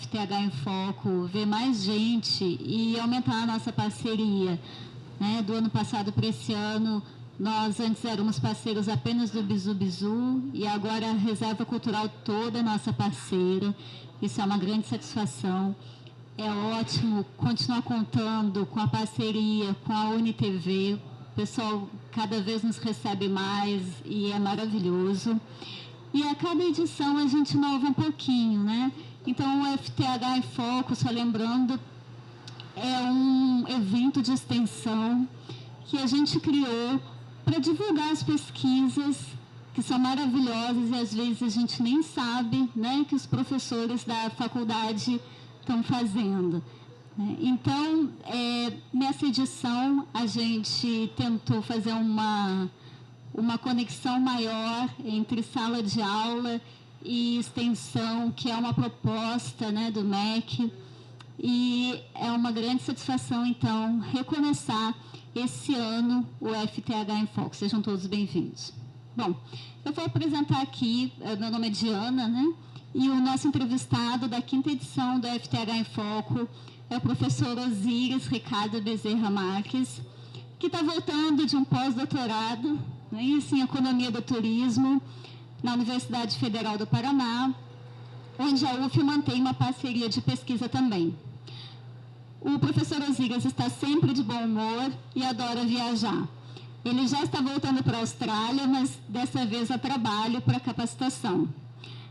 FTH em Foco ver mais gente e aumentar a nossa parceria, né? Do ano passado para esse ano, nós antes éramos parceiros apenas do Bizu Bizu e agora a Reserva Cultural toda é nossa parceira. Isso é uma grande satisfação. É ótimo continuar contando com a parceria com a UniTV. O pessoal cada vez nos recebe mais e é maravilhoso. E a cada edição a gente inova um pouquinho, né? Então, o FTH em Foco, só lembrando, é um evento de extensão que a gente criou para divulgar as pesquisas, que são maravilhosas e às vezes a gente nem sabe, né, que os professores da faculdade estão fazendo. Então, nessa edição, a gente tentou fazer uma conexão maior entre sala de aula e extensão, que é uma proposta, né, do MEC. E é uma grande satisfação, então, recomeçar esse ano o FTH em Foco. Sejam todos bem-vindos. Bom, eu vou apresentar aqui, meu nome é Diana, né? E o nosso entrevistado da 5ª edição do FTH em Foco é o professor Osíris Ricardo Bezerra Marques, que está voltando de um pós-doutorado, né, em Economia do Turismo, na Universidade Federal do Paraná, onde a UF mantém uma parceria de pesquisa também. O professor Osíris está sempre de bom humor e adora viajar. Ele já está voltando para a Austrália, mas dessa vez a trabalho para capacitação.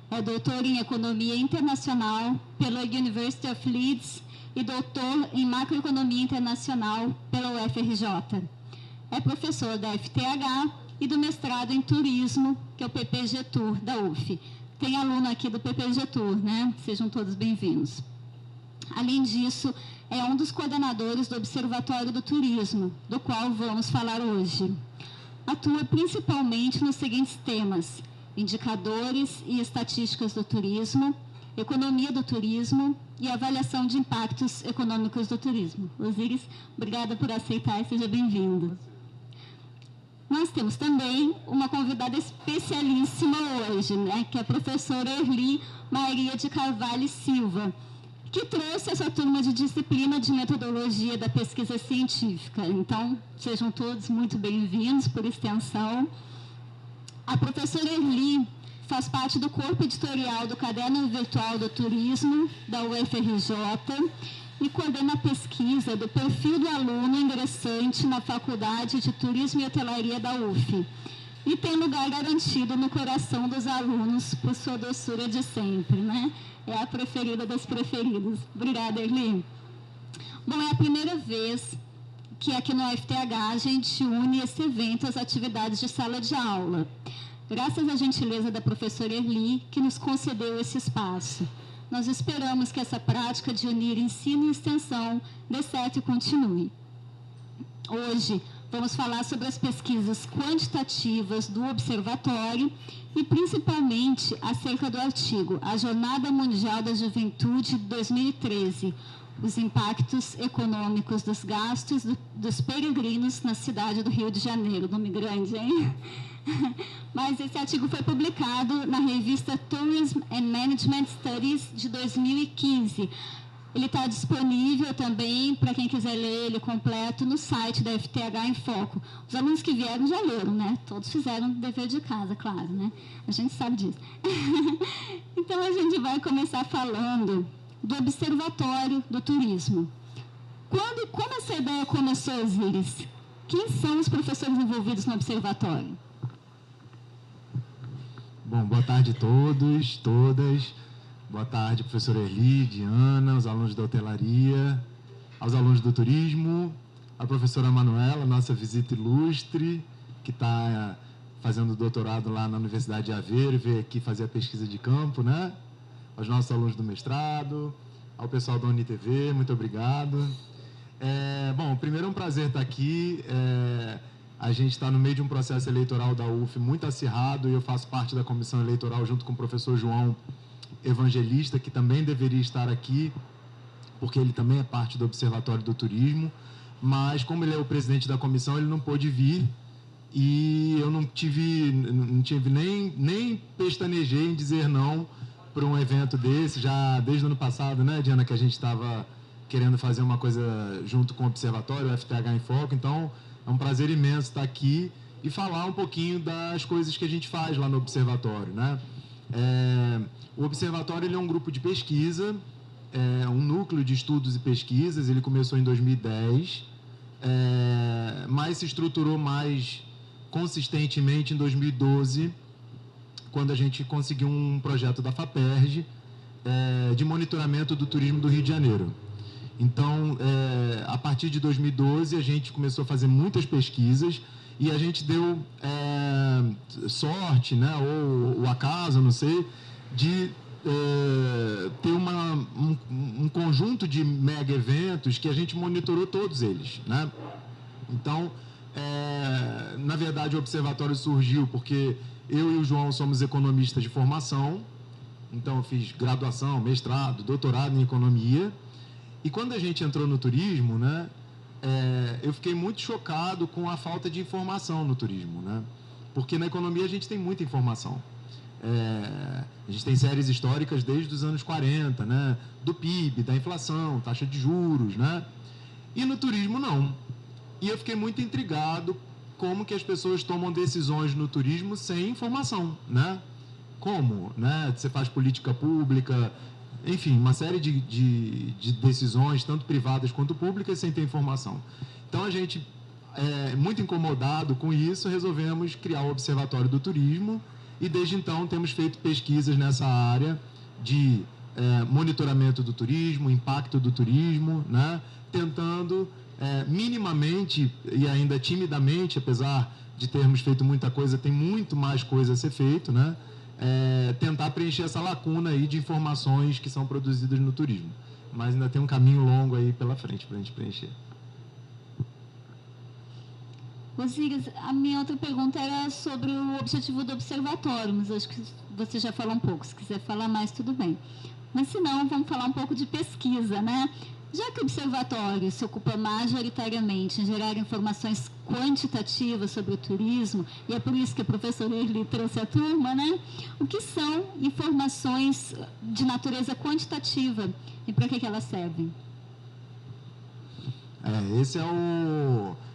É doutor em Economia Internacional pela University of Leeds e doutor em Macroeconomia Internacional pela UFRJ. É professor da FTH e do mestrado em Turismo, que é o PPG Tour da UF. Tem aluno aqui do PPG Tour, né? Sejam todos bem-vindos. Além disso, é um dos coordenadores do Observatório do Turismo, do qual vamos falar hoje. Atua principalmente nos seguintes temas: indicadores e estatísticas do turismo, economia do turismo e avaliação de impactos econômicos do turismo. Osíris, obrigada por aceitar e seja bem-vindo. Nós temos também uma convidada especialíssima hoje, né, que é a professora Erli Maria de Carvalho Silva, que trouxe essa turma de disciplina de metodologia da pesquisa científica. Então, sejam todos muito bem-vindos por extensão. A professora Erli faz parte do corpo editorial do Caderno Virtual do Turismo, da UFRJ, e coordena a pesquisa do perfil do aluno ingressante na Faculdade de Turismo e Hotelaria da UF. E tem lugar garantido no coração dos alunos por sua doçura de sempre, né? É a preferida das preferidas. Obrigada, Erli. Bom, é a primeira vez que aqui no FTH a gente une esse evento às atividades de sala de aula. Graças à gentileza da professora Erli, que nos concedeu esse espaço. Nós esperamos que essa prática de unir ensino e extensão dê certo e continue. Hoje, vamos falar sobre as pesquisas quantitativas do Observatório e, principalmente, acerca do artigo A Jornada Mundial da Juventude 2013, os impactos econômicos dos gastos dos peregrinos na cidade do Rio de Janeiro. Nome grande, hein? Mas esse artigo foi publicado na revista Tourism and Management Studies de 2015. Ele está disponível também, para quem quiser ler ele completo, no site da FTH em Foco. Os alunos que vieram já leram, né? Todos fizeram dever de casa, claro, né? A gente sabe disso. Então, a gente vai começar falando do Observatório do Turismo. Como essa ideia começou, Osíris? Quem são os professores envolvidos no Observatório? Bom, boa tarde a todos, todas. Boa tarde, professora Erli, Diana, os alunos da hotelaria, aos alunos do turismo, a professora Manuela, nossa visita ilustre, que está fazendo doutorado lá na Universidade de Aveiro, veio aqui fazer a pesquisa de campo, né? Aos nossos alunos do mestrado, ao pessoal da UniTV, muito obrigado. Bom, primeiro é um prazer estar aqui. A gente está no meio de um processo eleitoral da UF muito acirrado e eu faço parte da comissão eleitoral junto com o professor João Evangelista, que também deveria estar aqui, porque ele também é parte do Observatório do Turismo, mas como ele é o presidente da comissão, ele não pôde vir e eu não tive nem pestanejei em dizer não para um evento desse, já desde o ano passado, né, Diana, que a gente estava querendo fazer uma coisa junto com o Observatório, o FTH em Foco. Então, é um prazer imenso estar aqui e falar um pouquinho das coisas que a gente faz lá no Observatório, né? O Observatório ele é um grupo de pesquisa, um núcleo de estudos e pesquisas. Ele começou em 2010, mas se estruturou mais consistentemente em 2012, quando a gente conseguiu um projeto da FAPERJ de monitoramento do turismo do Rio de Janeiro. Então, a partir de 2012, a gente começou a fazer muitas pesquisas e a gente deu sorte, né, ou acaso, não sei, de ter um conjunto de mega eventos que a gente monitorou todos eles, né? Então, na verdade, o Observatório surgiu porque eu e o João somos economistas de formação. Então, eu fiz graduação, mestrado, doutorado em economia. E quando a gente entrou no turismo, né, eu fiquei muito chocado com a falta de informação no turismo, né? Porque na economia a gente tem muita informação. A gente tem séries históricas desde os anos 40, né? Do PIB, da inflação, taxa de juros, né? E no turismo não. E eu fiquei muito intrigado como que as pessoas tomam decisões no turismo sem informação, né? Como, né? Você faz política pública, enfim, uma série de decisões, tanto privadas quanto públicas, sem ter informação. Então, a gente, muito incomodado com isso, resolvemos criar o Observatório do Turismo e, desde então, temos feito pesquisas nessa área de monitoramento do turismo, impacto do turismo, né? Tentando, minimamente e ainda timidamente, apesar de termos feito muita coisa, tem muito mais coisa a ser feito, né? Tentar preencher essa lacuna aí de informações que são produzidas no turismo. Mas ainda tem um caminho longo aí pela frente para a gente preencher. Osíris, a minha outra pergunta era sobre o objetivo do observatório, mas acho que você já falou um pouco. Se quiser falar mais, tudo bem. Mas, se não, vamos falar um pouco de pesquisa, né? Já que o observatório se ocupa majoritariamente em gerar informações quantitativas sobre o turismo, e é por isso que a professora Erli trouxe a turma, né? O que são informações de natureza quantitativa e para que elas servem? Esse é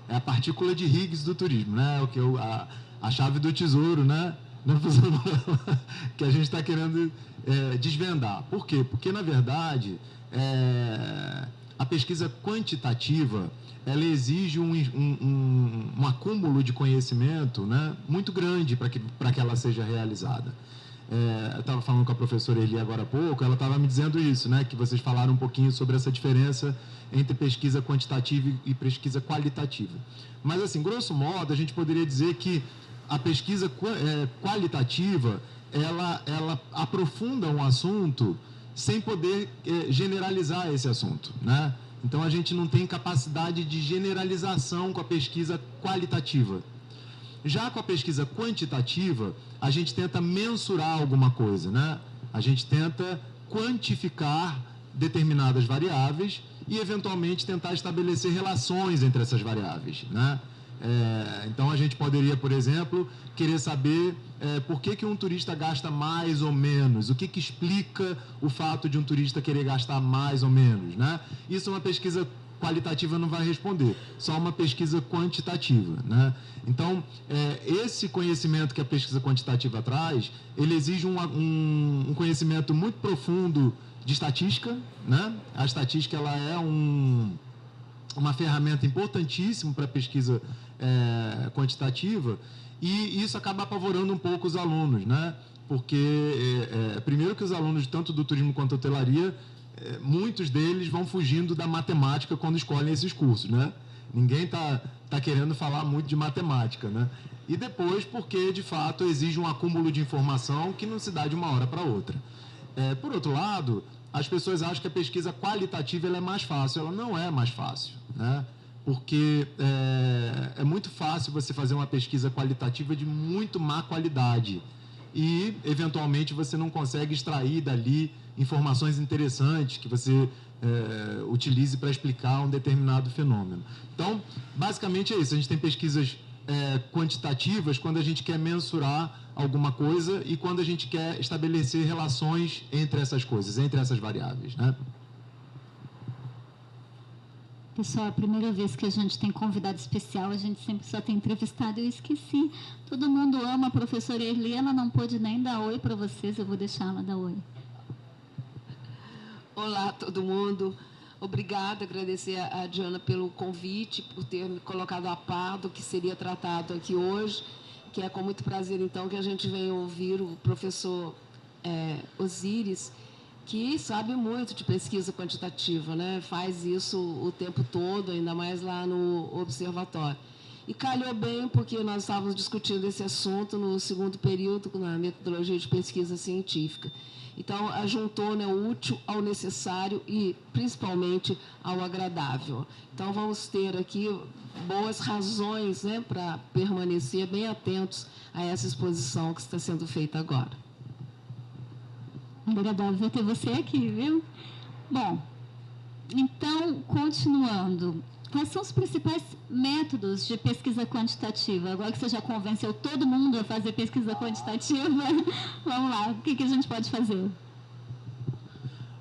a partícula de Higgs do turismo, né? O que a chave do tesouro, né? Que a gente está querendo desvendar. Por quê? Porque, na verdade, a pesquisa quantitativa ela exige um acúmulo de conhecimento, né, muito grande para que ela seja realizada. Eu estava falando com a professora Eli agora há pouco, ela estava me dizendo isso, né, que vocês falaram um pouquinho sobre essa diferença entre pesquisa quantitativa e pesquisa qualitativa. Mas, assim, grosso modo, a gente poderia dizer que a pesquisa qualitativa, ela aprofunda um assunto sem poder generalizar esse assunto, né? Então, a gente não tem capacidade de generalização com a pesquisa qualitativa. Já com a pesquisa quantitativa, a gente tenta mensurar alguma coisa, né? A gente tenta quantificar determinadas variáveis e, eventualmente, tentar estabelecer relações entre essas variáveis, né? Então, a gente poderia, por exemplo, querer saber por que um turista gasta mais ou menos, o que explica o fato de um turista querer gastar mais ou menos, né? Isso uma pesquisa qualitativa não vai responder, só uma pesquisa quantitativa, né? Então, esse conhecimento que a pesquisa quantitativa traz, ele exige um conhecimento muito profundo de estatística, né? A estatística ela é uma ferramenta importantíssima para a pesquisa quantitativa, e isso acaba apavorando um pouco os alunos, né? Porque, primeiro que os alunos, tanto do turismo quanto da hotelaria, muitos deles vão fugindo da matemática quando escolhem esses cursos, né? Ninguém está querendo falar muito de matemática, né? E depois porque, de fato, exige um acúmulo de informação que não se dá de uma hora para outra. Por outro lado, as pessoas acham que a pesquisa qualitativa ela é mais fácil. Ela não é mais fácil, né? Porque é muito fácil você fazer uma pesquisa qualitativa de muito má qualidade e, eventualmente, você não consegue extrair dali informações interessantes que você utilize para explicar um determinado fenômeno. Então, basicamente é isso. A gente tem pesquisas quantitativas quando a gente quer mensurar alguma coisa e quando a gente quer estabelecer relações entre essas coisas, entre essas variáveis, né? Pessoal, a primeira vez que a gente tem convidado especial, a gente sempre só tem entrevistado, eu esqueci. Todo mundo ama a professora Erli, ela não pôde nem dar oi para vocês, eu vou deixar ela dar oi. Olá, todo mundo. Obrigada, agradecer a Diana pelo convite, por ter me colocado a par do que seria tratado aqui hoje, que é com muito prazer, então, que a gente vem ouvir o professor Osíris, que sabe muito de pesquisa quantitativa, né? Faz isso o tempo todo, ainda mais lá no observatório. E calhou bem, porque nós estávamos discutindo esse assunto no segundo período, na metodologia de pesquisa científica. Então, ajuntou, né, o útil ao necessário e, principalmente, ao agradável. Então, vamos ter aqui boas razões, né, para permanecer bem atentos a essa exposição que está sendo feita agora. Agradável ter você aqui, viu? Bom, então, continuando, quais são os principais métodos de pesquisa quantitativa? Agora que você já convenceu todo mundo a fazer pesquisa quantitativa, vamos lá, o que a gente pode fazer?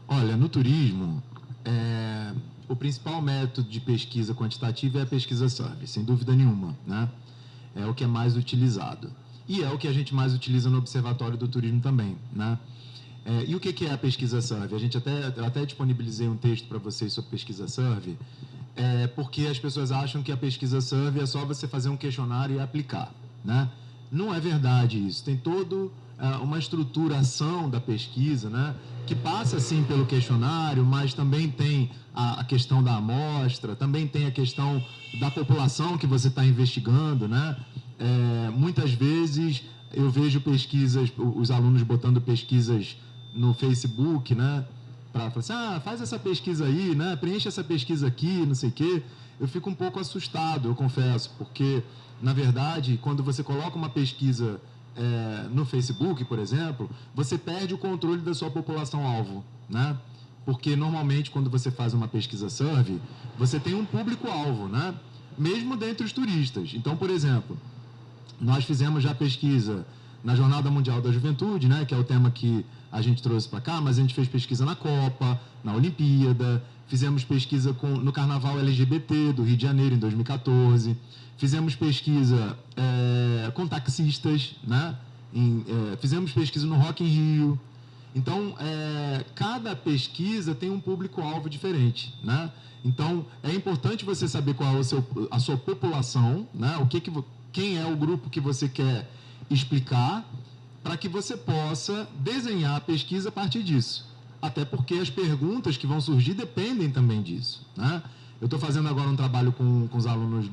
Olha, no turismo, o principal método de pesquisa quantitativa é a pesquisa survey, sem dúvida nenhuma, né? É o que é mais utilizado. E é o que a gente mais utiliza no Observatório do Turismo também, né? E o que é a pesquisa survey? Eu até disponibilizei um texto para vocês sobre pesquisa survey, porque as pessoas acham que a pesquisa survey é só você fazer um questionário e aplicar, né? Não é verdade isso. Tem toda uma estruturação da pesquisa, né? Que passa, sim, pelo questionário, mas também tem a questão da amostra, também tem a questão da população que você está investigando, né? Muitas vezes eu vejo pesquisas, os alunos botando pesquisas no Facebook, né? Para falar assim, faz essa pesquisa aí, né? Preenche essa pesquisa aqui, não sei o quê. Eu fico um pouco assustado, eu confesso, porque, na verdade, quando você coloca uma pesquisa no Facebook, por exemplo, você perde o controle da sua população-alvo, né? Porque, normalmente, quando você faz uma pesquisa survey, você tem um público-alvo, né? Mesmo dentre os turistas. Então, por exemplo, nós fizemos já pesquisa na Jornada Mundial da Juventude, né, que é o tema que a gente trouxe para cá, mas a gente fez pesquisa na Copa, na Olimpíada, fizemos pesquisa no Carnaval LGBT do Rio de Janeiro, em 2014, fizemos pesquisa com taxistas, né, fizemos pesquisa no Rock in Rio. Então, cada pesquisa tem um público-alvo diferente, né? Então, é importante você saber qual é a sua população, né? Quem é o grupo que você quer explicar, para que você possa desenhar a pesquisa a partir disso. Até porque as perguntas que vão surgir dependem também disso, né? Eu estou fazendo agora um trabalho com os alunos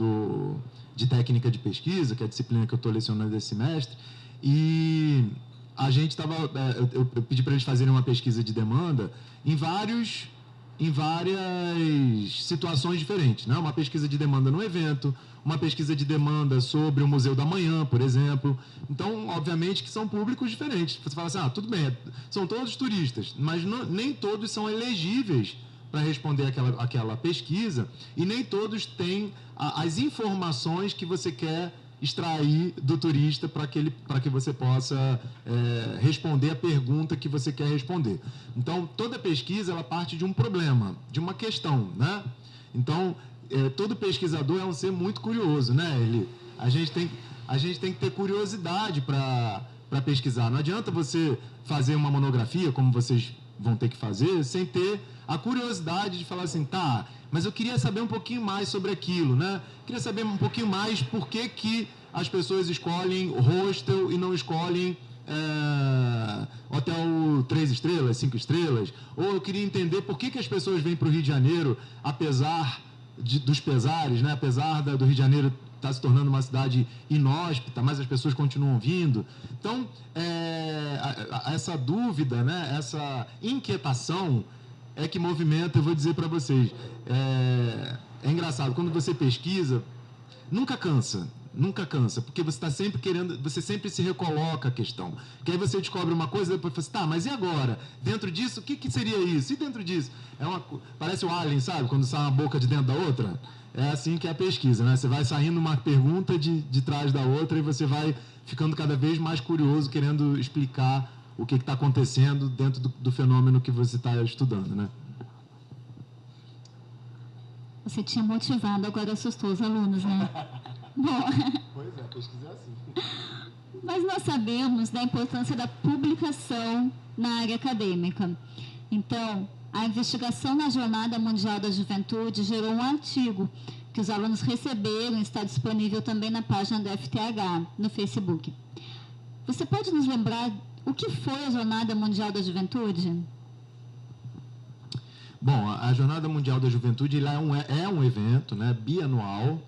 de técnica de pesquisa, que é a disciplina que eu estou lecionando esse semestre, e a gente eu pedi para eles fazerem uma pesquisa de demanda em várias situações diferentes, né? Uma pesquisa de demanda no evento, uma pesquisa de demanda sobre o Museu da Manhã, por exemplo. Então, obviamente que são públicos diferentes. Você fala assim, tudo bem, são todos turistas, mas nem todos são elegíveis para responder aquela pesquisa e nem todos têm as informações que você quer extrair do turista para que você possa responder a pergunta que você quer responder. Então, toda pesquisa ela parte de um problema, de uma questão, né? Então, todo pesquisador é um ser muito curioso, né, Eli? A gente tem que ter curiosidade para pesquisar. Não adianta você fazer uma monografia, como vocês vão ter que fazer, sem ter a curiosidade de falar assim, mas eu queria saber um pouquinho mais sobre aquilo, né? Queria saber um pouquinho mais por que as pessoas escolhem hostel e não escolhem hotel 3 estrelas, 5 estrelas. Ou eu queria entender por que as pessoas vêm para o Rio de Janeiro, apesar dos pesares, né? Apesar do Rio de Janeiro estar se tornando uma cidade inóspita, mas as pessoas continuam vindo. Então, essa dúvida, né? Essa inquietação é que movimenta, eu vou dizer para vocês, é engraçado, quando você pesquisa, nunca cansa, Nunca cansa, porque você está sempre querendo, você sempre se recoloca a questão. Que aí você descobre uma coisa, depois fala assim, tá, mas e agora? Dentro disso, o que seria isso? E dentro disso? Parece o Alien, sabe? Quando sai uma boca de dentro da outra. É assim que é a pesquisa, né? Você vai saindo uma pergunta de trás da outra e você vai ficando cada vez mais curioso, querendo explicar o que está acontecendo dentro do fenômeno que você está estudando, né? Você tinha motivado, agora assustou os alunos, né? Bom, pois é, pesquisa é assim. Mas nós sabemos da importância da publicação na área acadêmica. Então, a investigação na Jornada Mundial da Juventude gerou um artigo que os alunos receberam e está disponível também na página do FTH, no Facebook. Você pode nos lembrar o que foi a Jornada Mundial da Juventude? Bom, a Jornada Mundial da Juventude é um evento, né, bienal,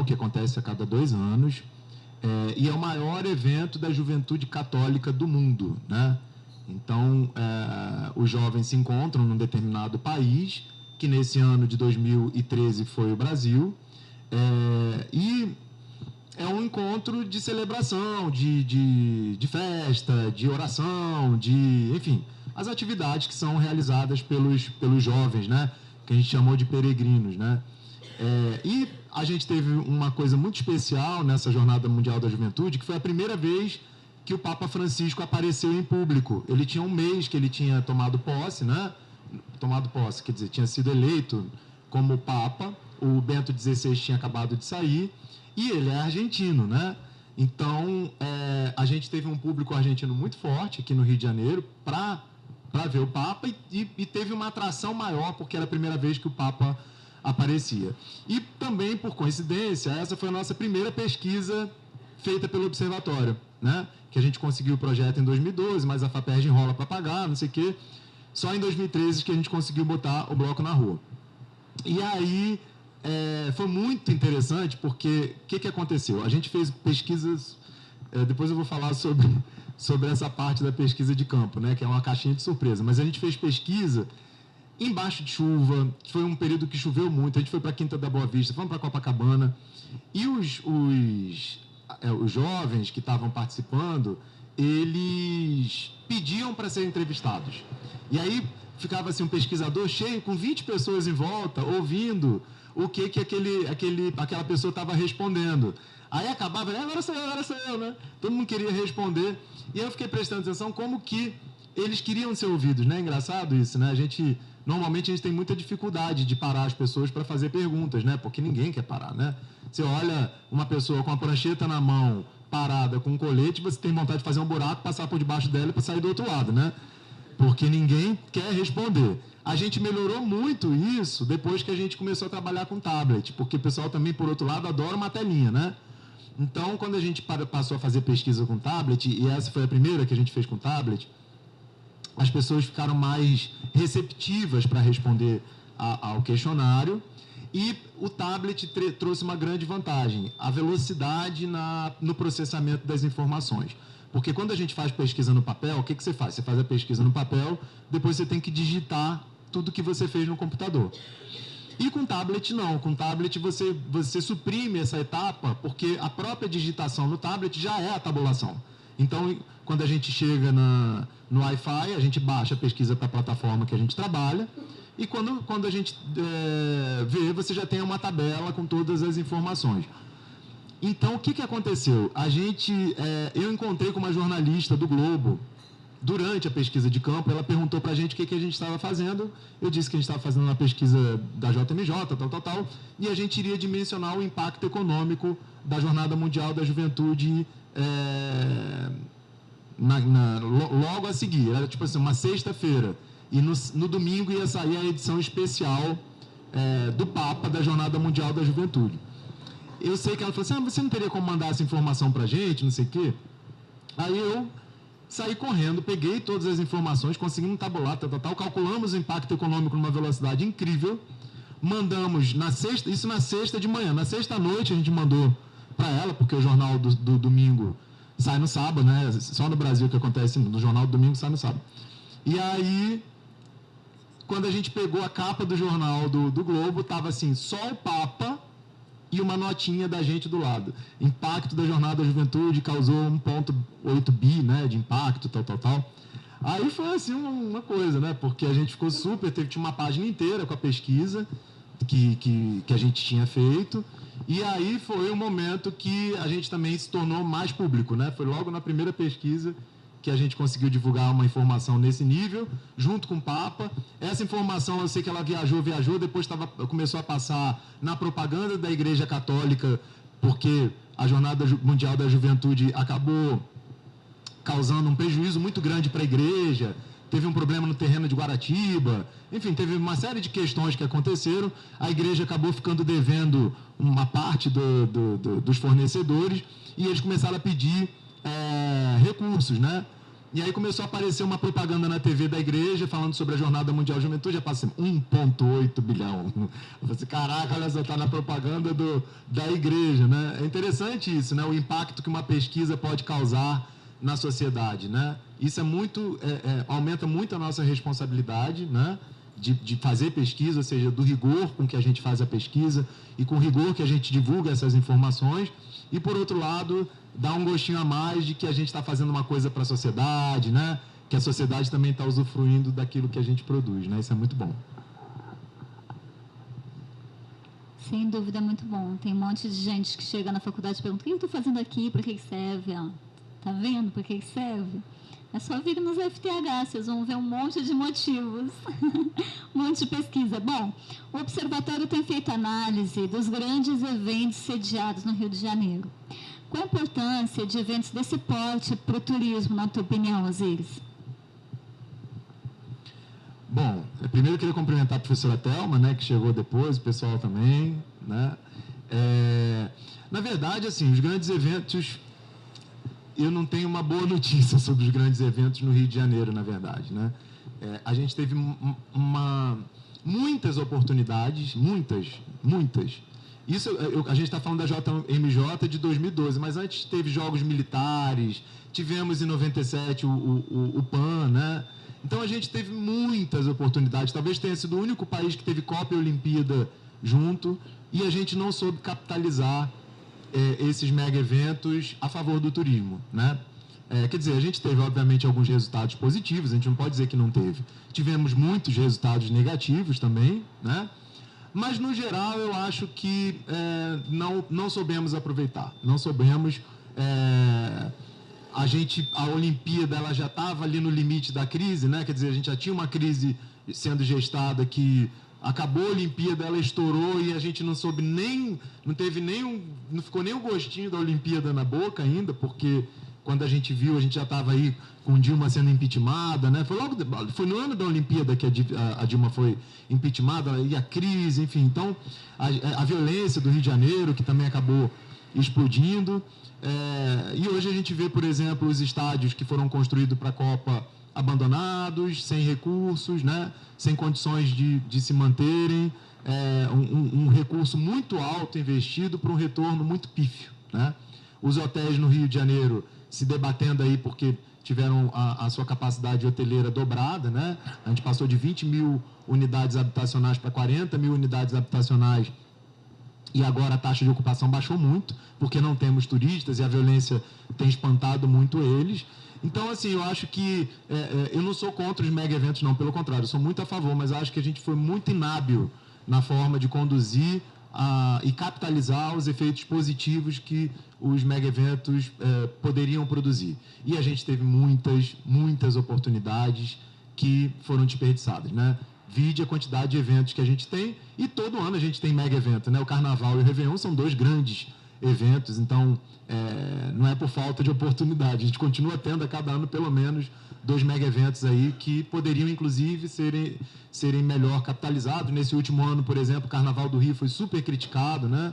que acontece a cada 2 anos, e é o maior evento da juventude católica do mundo, né? Então, os jovens se encontram num determinado país, que nesse ano de 2013 foi o Brasil, e é um encontro de celebração, de festa, de oração, enfim, as atividades que são realizadas pelos jovens, né? Que a gente chamou de peregrinos, né? E a gente teve uma coisa muito especial nessa Jornada Mundial da Juventude, que foi a primeira vez que o Papa Francisco apareceu em público. Ele tinha um mês que ele tinha tomado posse, né? Quer dizer, tinha sido eleito como Papa. O Bento XVI tinha acabado de sair e ele é argentino, né? Então, a gente teve um público argentino muito forte aqui no Rio de Janeiro para ver o Papa e teve uma atração maior porque era a primeira vez que o Papa aparecia. E também, por coincidência, essa foi a nossa primeira pesquisa feita pelo Observatório, né? Que a gente conseguiu o projeto em 2012, mas a FAPERJ enrola para pagar, não sei o quê. Só em 2013 que a gente conseguiu botar o bloco na rua. E aí, foi muito interessante, porque o que aconteceu? A gente fez pesquisas, depois eu vou falar sobre essa parte da pesquisa de campo, né? Que é uma caixinha de surpresa, mas a gente fez pesquisa embaixo de chuva, foi um período que choveu muito, a gente foi para a Quinta da Boa Vista, fomos para Copacabana, e os jovens que estavam participando, eles pediam para serem entrevistados. E aí ficava assim um pesquisador cheio, com 20 pessoas em volta, ouvindo o que aquela pessoa estava respondendo. Aí acabava, agora sou eu, né? Todo mundo queria responder. E eu fiquei prestando atenção como que eles queriam ser ouvidos, né? Engraçado isso, né? Normalmente a gente tem muita dificuldade de parar as pessoas para fazer perguntas, né? Porque ninguém quer parar, né? Você olha uma pessoa com a prancheta na mão, parada, com um colete, você tem vontade de fazer um buraco, passar por debaixo dela para sair do outro lado, né? Porque ninguém quer responder. A gente melhorou muito isso depois que a gente começou a trabalhar com tablet, porque o pessoal também, por outro lado, adora uma telinha, né? Então, quando a gente passou a fazer pesquisa com tablet, e essa foi a primeira que a gente fez com tablet, as pessoas ficaram mais receptivas para responder ao questionário, e o tablet trouxe uma grande vantagem, a velocidade no processamento das informações. Porque quando a gente faz pesquisa no papel, o que você faz? Você faz a pesquisa no papel, depois você tem que digitar tudo que você fez no computador. E com tablet não, com tablet você suprime essa etapa, porque a própria digitação no tablet já é a tabulação. Então, quando a gente chega no Wi-Fi, a gente baixa a pesquisa para a plataforma que a gente trabalha, e quando a gente vê, você já tem uma tabela com todas as informações. Então, o que aconteceu? Eu encontrei com uma jornalista do Globo, durante a pesquisa de campo, ela perguntou para a gente o que a gente estava fazendo. Eu disse que a gente estava fazendo uma pesquisa da JMJ, tal, e a gente iria dimensionar o impacto econômico da Jornada Mundial da Juventude logo a seguir. Era tipo assim, uma sexta-feira, e no domingo ia sair a edição especial do Papa da Jornada Mundial da Juventude. Eu sei que ela falou assim, você não teria como mandar essa informação para a gente, não sei o quê? Aí eu saí correndo, peguei todas as informações, conseguimos tabular, calculamos o impacto econômico numa velocidade incrível, mandamos na sexta de manhã, na sexta noite a gente mandou para ela, porque o jornal do domingo sai no sábado, né? Só no Brasil que acontece, no jornal do domingo sai no sábado. E aí, quando a gente pegou a capa do jornal do Globo, estava assim, só o Papa e uma notinha da gente do lado. Impacto da Jornada da Juventude causou 1,8 bi, né, de impacto, tal. Aí foi assim uma coisa, né, porque a gente ficou tinha uma página inteira com a pesquisa que a gente tinha feito, e aí foi um momento que a gente também se tornou mais público, né, foi logo na primeira pesquisa que a gente conseguiu divulgar uma informação nesse nível, junto com o Papa. Essa informação, eu sei que ela viajou, depois começou a passar na propaganda da Igreja Católica, porque a Jornada Mundial da Juventude acabou causando um prejuízo muito grande para a Igreja, teve um problema no terreno de Guaratiba, enfim, teve uma série de questões que aconteceram, a Igreja acabou ficando devendo uma parte dos fornecedores, e eles começaram a pedir recursos, né? E aí começou a aparecer uma propaganda na TV da igreja falando sobre a Jornada Mundial de Juventude, já passa 1,8 bilhão. Eu falei assim, caraca, olha só, está na propaganda da igreja, né? É interessante isso, né? O impacto que uma pesquisa pode causar na sociedade, né? Isso aumenta muito a nossa responsabilidade, né? De fazer pesquisa, ou seja, do rigor com que a gente faz a pesquisa e com o rigor que a gente divulga essas informações. E, por outro lado, dá um gostinho a mais de que a gente está fazendo uma coisa para a sociedade, né? Que a sociedade também está usufruindo daquilo que a gente produz, né? Isso é muito bom. Sem dúvida, é muito bom. Tem um monte de gente que chega na faculdade e pergunta: o que eu estou fazendo aqui? Para que serve? Tá vendo para que serve? É só vir nos FTH, vocês vão ver um monte de motivos, um monte de pesquisa. Bom, o Observatório tem feito análise dos grandes eventos sediados no Rio de Janeiro. Qual a importância de eventos desse porte para o turismo, na tua opinião, Osíris? Bom, primeiro eu queria cumprimentar a professora Thelma, né, que chegou depois, o pessoal também, né? Na verdade, assim, os grandes eventos... Eu não tenho uma boa notícia sobre os grandes eventos no Rio de Janeiro, na verdade, né? A gente teve muitas oportunidades, muitas. Isso, a gente está falando da JMJ de 2012, mas antes teve Jogos Militares, tivemos em 97 o PAN, né? Então a gente teve muitas oportunidades, talvez tenha sido o único país que teve Copa e Olimpíada junto, e a gente não soube capitalizar esses mega eventos a favor do turismo, né? Quer dizer, a gente teve, obviamente, alguns resultados positivos, a gente não pode dizer que não teve. Tivemos muitos resultados negativos também, né? Mas, no geral, eu acho que não soubemos aproveitar, não soubemos... A Olimpíada ela já estava ali no limite da crise, né? Quer dizer, a gente já tinha uma crise sendo gestada que... Acabou a Olimpíada, ela estourou e a gente não soube não ficou nem o gostinho da Olimpíada na boca ainda, porque quando a gente viu, a gente já estava aí com Dilma sendo impeachmentada, né? Foi no ano da Olimpíada que a Dilma foi impeachmentada, e a crise, enfim. Então, a violência do Rio de Janeiro, que também acabou explodindo. E hoje a gente vê, por exemplo, os estádios que foram construídos para a Copa abandonados, sem recursos, né? Sem condições de se manterem, um recurso muito alto investido para um retorno muito pífio, né? Os hotéis no Rio de Janeiro se debatendo aí porque tiveram a sua capacidade hoteleira dobrada, né? A gente passou de 20 mil unidades habitacionais para 40 mil unidades habitacionais, e agora a taxa de ocupação baixou muito, porque não temos turistas e a violência tem espantado muito eles. Então, assim, eu acho que... eu não sou contra os mega eventos, não, pelo contrário, eu sou muito a favor, mas acho que a gente foi muito inábil na forma de conduzir e capitalizar os efeitos positivos que os mega eventos poderiam produzir. E a gente teve muitas oportunidades que foram desperdiçadas, né? Vide a quantidade de eventos que a gente tem, e todo ano a gente tem mega evento, né? O Carnaval e o Réveillon são 2 grandes eventos, então não é por falta de oportunidade, a gente continua tendo a cada ano pelo menos 2 mega eventos aí que poderiam inclusive serem melhor capitalizados. Nesse último ano, por exemplo, o Carnaval do Rio foi super criticado, né?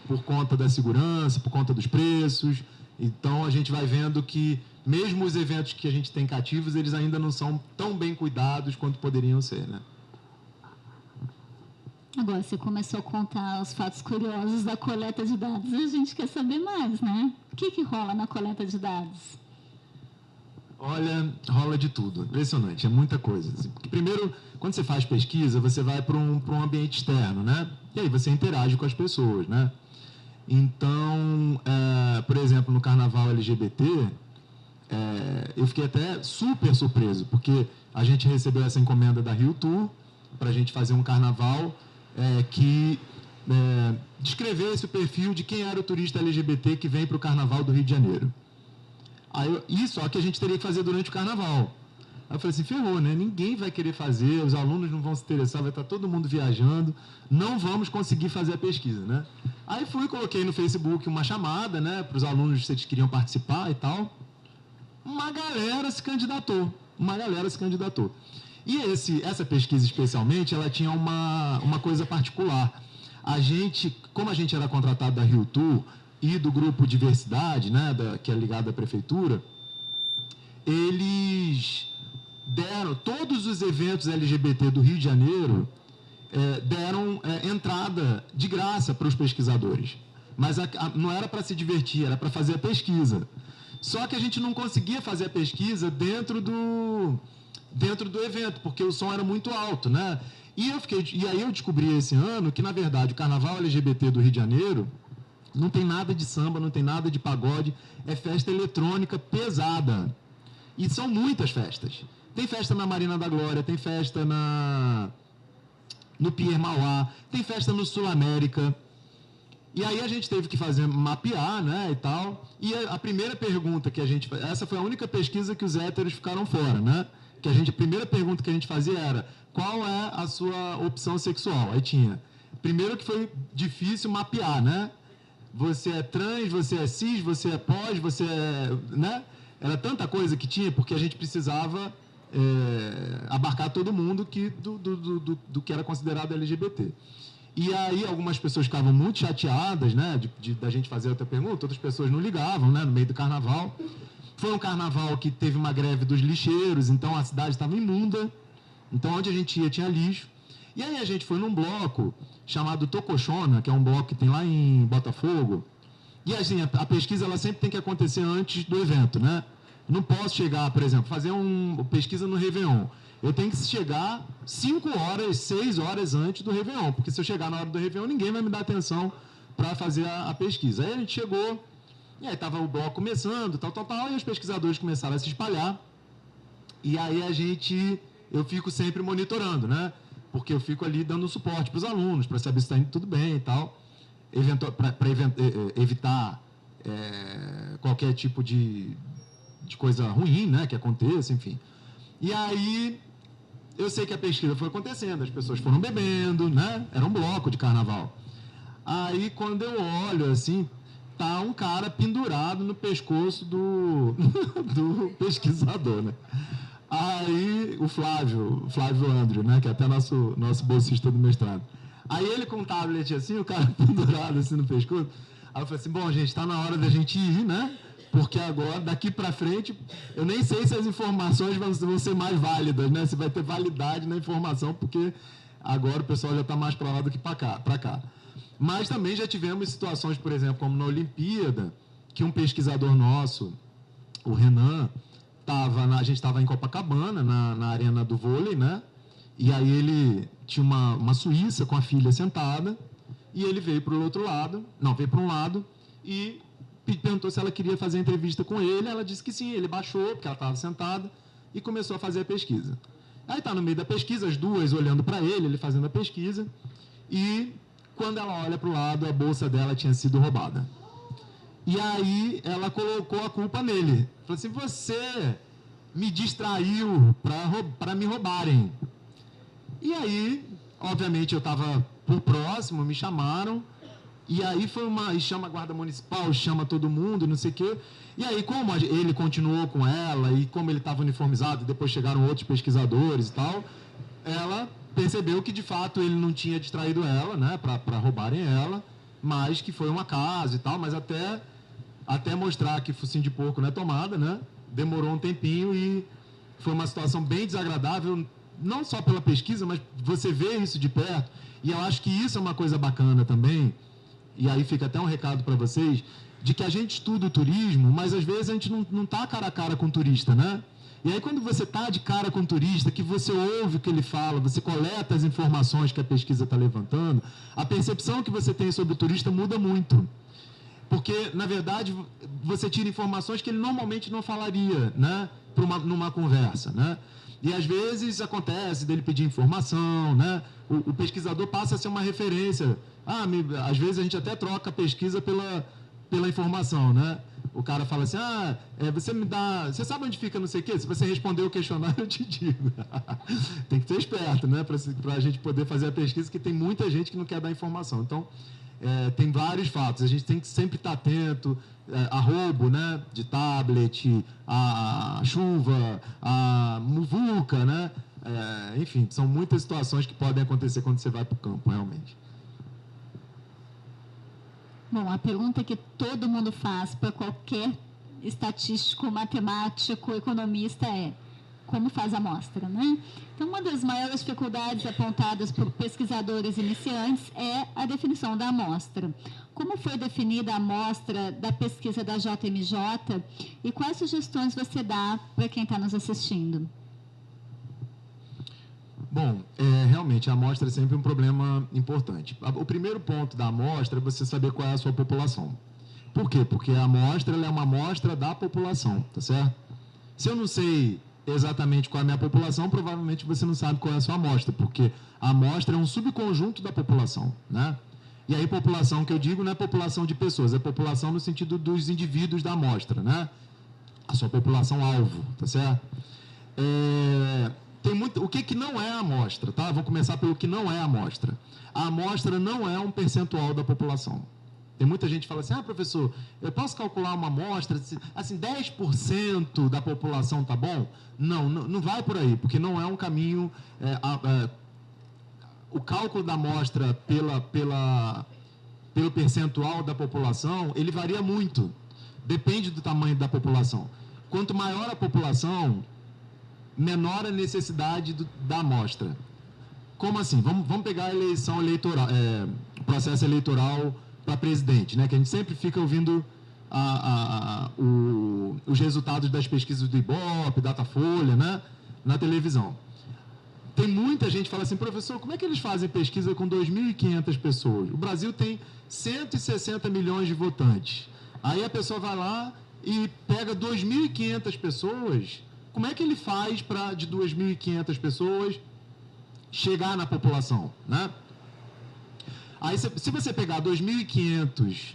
Por conta da segurança, por conta dos preços. Então a gente vai vendo que mesmo os eventos que a gente tem cativos, eles ainda não são tão bem cuidados quanto poderiam ser, né? Agora, você começou a contar os fatos curiosos da coleta de dados. A gente quer saber mais, né? O que rola na coleta de dados? Olha, rola de tudo. Impressionante, é muita coisa. Porque, primeiro, quando você faz pesquisa, você vai para um ambiente externo, né? E aí você interage com as pessoas, né? Então, por exemplo, no Carnaval LGBT, eu fiquei até super surpreso, porque a gente recebeu essa encomenda da Rio Tour para a gente fazer um carnaval que descrevesse o perfil de quem era o turista LGBT que vem para o Carnaval do Rio de Janeiro. Só que a gente teria que fazer durante o Carnaval. Aí eu falei assim, ferrou, né? Ninguém vai querer fazer, os alunos não vão se interessar, vai estar todo mundo viajando, não vamos conseguir fazer a pesquisa, né? Aí coloquei no Facebook uma chamada, né, para os alunos se eles queriam participar e tal. Uma galera se candidatou. E essa pesquisa especialmente, ela tinha uma coisa particular. Como a gente era contratado da Rio Tour e do grupo Diversidade, né, que é ligado à prefeitura, eles deram, todos os eventos LGBT do Rio de Janeiro deram entrada de graça para os pesquisadores. Mas não era para se divertir, era para fazer a pesquisa. Só que a gente não conseguia fazer a pesquisa dentro do evento, porque o som era muito alto, né? E aí eu descobri esse ano que, na verdade, o Carnaval LGBT do Rio de Janeiro não tem nada de samba, não tem nada de pagode, é festa eletrônica pesada. E são muitas festas. Tem festa na Marina da Glória, tem festa no Pier Mauá, tem festa no Sul América. E aí a gente teve que mapear, né, e tal. E a primeira pergunta que essa foi a única pesquisa que os héteros ficaram fora, né? A primeira pergunta que a gente fazia era: qual é a sua opção sexual? Aí tinha. Primeiro que foi difícil mapear, né? Você é trans, você é cis, você é pós, você é, né? Era tanta coisa que tinha, porque a gente precisava abarcar todo mundo do que era considerado LGBT. E aí algumas pessoas ficavam muito chateadas, né, da gente fazer outra pergunta, outras pessoas não ligavam, né, no meio do carnaval. Foi um carnaval que teve uma greve dos lixeiros, então a cidade estava imunda, então onde a gente ia tinha lixo. E aí a gente foi num bloco chamado Tocochona, que é um bloco que tem lá em Botafogo, e assim, a pesquisa ela sempre tem que acontecer antes do evento, né? Não posso chegar, por exemplo, fazer uma pesquisa no Réveillon. Eu tenho que chegar 5 horas, 6 horas antes do Réveillon, porque se eu chegar na hora do Réveillon, ninguém vai me dar atenção para fazer a pesquisa. Aí a gente chegou, e aí estava o bloco começando, tal, e os pesquisadores começaram a se espalhar. E aí eu fico sempre monitorando, né? Porque eu fico ali dando suporte para os alunos, para saber se está indo tudo bem e tal, para evitar qualquer tipo de coisa ruim, né, que aconteça, enfim. E aí eu sei que a pesquisa foi acontecendo, as pessoas foram bebendo, né? Era um bloco de carnaval. Aí, quando eu olho, assim, tá um cara pendurado no pescoço do pesquisador, né? Aí, o Flávio André, né? Que é até nosso bolsista do mestrado. Aí, ele com um tablet, assim, o cara pendurado, assim, no pescoço. Aí eu falei assim, bom, gente, tá na hora da gente ir, né? Porque agora, daqui para frente, eu nem sei se as informações vão ser mais válidas, né? Se vai ter validade na informação, porque agora o pessoal já está mais para lá do que para cá. Mas também já tivemos situações, por exemplo, como na Olimpíada, que um pesquisador nosso, o Renan, a gente estava em Copacabana, na arena do vôlei, né? E aí ele tinha uma suíça com a filha sentada, e ele veio para um lado, e perguntou se ela queria fazer a entrevista com ele. Ela disse que sim, ele baixou, porque ela estava sentada, e começou a fazer a pesquisa. Aí está no meio da pesquisa, as duas olhando para ele fazendo a pesquisa, e quando ela olha para o lado, a bolsa dela tinha sido roubada. E aí ela colocou a culpa nele. Falou assim, você me distraiu para me roubarem. E aí, obviamente, eu estava por próximo, me chamaram, e aí chama a guarda municipal, chama todo mundo, não sei o quê. E aí, como ele continuou com ela, e como ele estava uniformizado, depois chegaram outros pesquisadores e tal, ela percebeu que, de fato, ele não tinha distraído ela, né, para roubarem ela, mas que foi um acaso e tal, mas até mostrar que focinho de porco não é tomada, né, demorou um tempinho e foi uma situação bem desagradável, não só pela pesquisa, mas você vê isso de perto, e eu acho que isso é uma coisa bacana também. E aí fica até um recado para vocês, de que a gente estuda o turismo, mas às vezes a gente não está cara a cara com o turista, né? E aí, quando você está de cara com o turista, que você ouve o que ele fala, você coleta as informações que a pesquisa está levantando, a percepção que você tem sobre o turista muda muito. Porque, na verdade, você tira informações que ele normalmente não falaria, né, numa conversa, né? E, às vezes, acontece dele pedir informação, né? O pesquisador passa a ser uma referência. Às vezes, a gente até troca a pesquisa pela informação, né? O cara fala assim, você sabe onde fica não sei o quê? Se você responder o questionário, eu te digo. Tem que ser esperto, né? Para a gente poder fazer a pesquisa, que tem muita gente que não quer dar informação. Então, tem vários fatos. A gente tem que sempre estar atento a roubo, né? De tablet, a chuva, a muvuca, né? Enfim, são muitas situações que podem acontecer quando você vai para o campo, realmente. Bom, a pergunta que todo mundo faz para qualquer estatístico, matemático, economista é: como faz a amostra, né? Então, uma das maiores dificuldades apontadas por pesquisadores iniciantes é a definição da amostra. Como foi definida a amostra da pesquisa da JMJ e quais sugestões você dá para quem está nos assistindo? Bom, realmente a amostra é sempre um problema importante. O primeiro ponto da amostra é você saber qual é a sua população. Por quê? Porque a amostra ela é uma amostra da população, tá certo? Se eu não sei exatamente qual é a minha população, provavelmente você não sabe qual é a sua amostra, porque a amostra é um subconjunto da população, né? E aí população que eu digo não é população de pessoas, é população no sentido dos indivíduos da amostra, né? A sua população alvo, tá certo? O que não é a amostra, tá? Vou começar pelo que não é a amostra. A amostra não é um percentual da população. Tem muita gente que fala assim, professor, eu posso calcular uma amostra, assim, 10% da população tá bom? Não vai por aí, porque não é um caminho... o cálculo da amostra pelo percentual da população, ele varia muito. Depende do tamanho da população. Quanto maior a população, menor a necessidade da amostra. Como assim? Vamos pegar a eleição eleitoral, processo eleitoral para presidente, né? Que a gente sempre fica ouvindo os resultados das pesquisas do Ibope, Datafolha, né? Na televisão. Tem muita gente que fala assim, professor, como é que eles fazem pesquisa com 2.500 pessoas? O Brasil tem 160 milhões de votantes. Aí a pessoa vai lá e pega 2.500 pessoas. Como é que ele faz para, de 2.500 pessoas, chegar na população, né? Aí, se você pegar 2.500,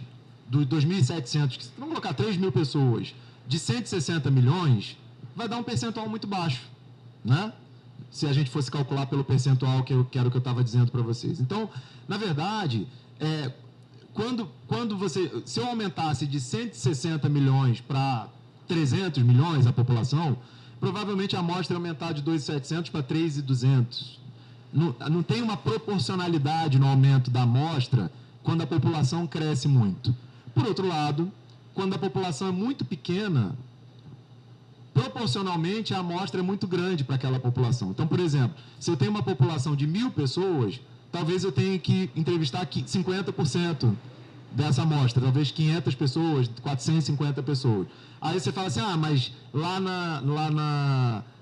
2.700, vamos colocar 3.000 pessoas, de 160 milhões, vai dar um percentual muito baixo, né? Se a gente fosse calcular pelo percentual que era o que eu estava dizendo para vocês. Então, na verdade, se eu aumentasse de 160 milhões para 300 milhões a população, provavelmente a amostra ia aumentar de 2.700 para 3.200. Não tem uma proporcionalidade no aumento da amostra quando a população cresce muito. Por outro lado, quando a população é muito pequena, proporcionalmente a amostra é muito grande para aquela população. Então, por exemplo, se eu tenho uma população de 1.000 pessoas, talvez eu tenha que entrevistar 50% dessa amostra, talvez 500 pessoas, 450 pessoas. Aí você fala assim, mas lá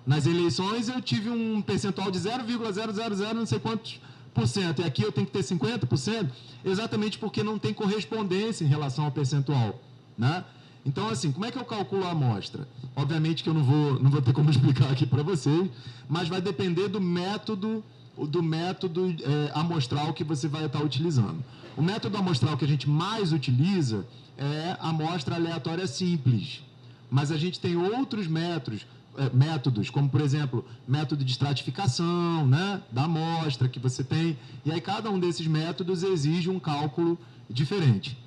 nas eleições eu tive um percentual de 0,000 não sei quantos por cento, e aqui eu tenho que ter 50%, exatamente porque não tem correspondência em relação ao percentual, né? Então, assim, como é que eu calculo a amostra? Obviamente que eu não vou ter como explicar aqui para vocês, mas vai depender do método amostral que você vai estar utilizando. O método amostral que a gente mais utiliza é a amostra aleatória simples, mas a gente tem outros métodos, como, por exemplo, método de estratificação, né, da amostra que você tem, e aí cada um desses métodos exige um cálculo diferente.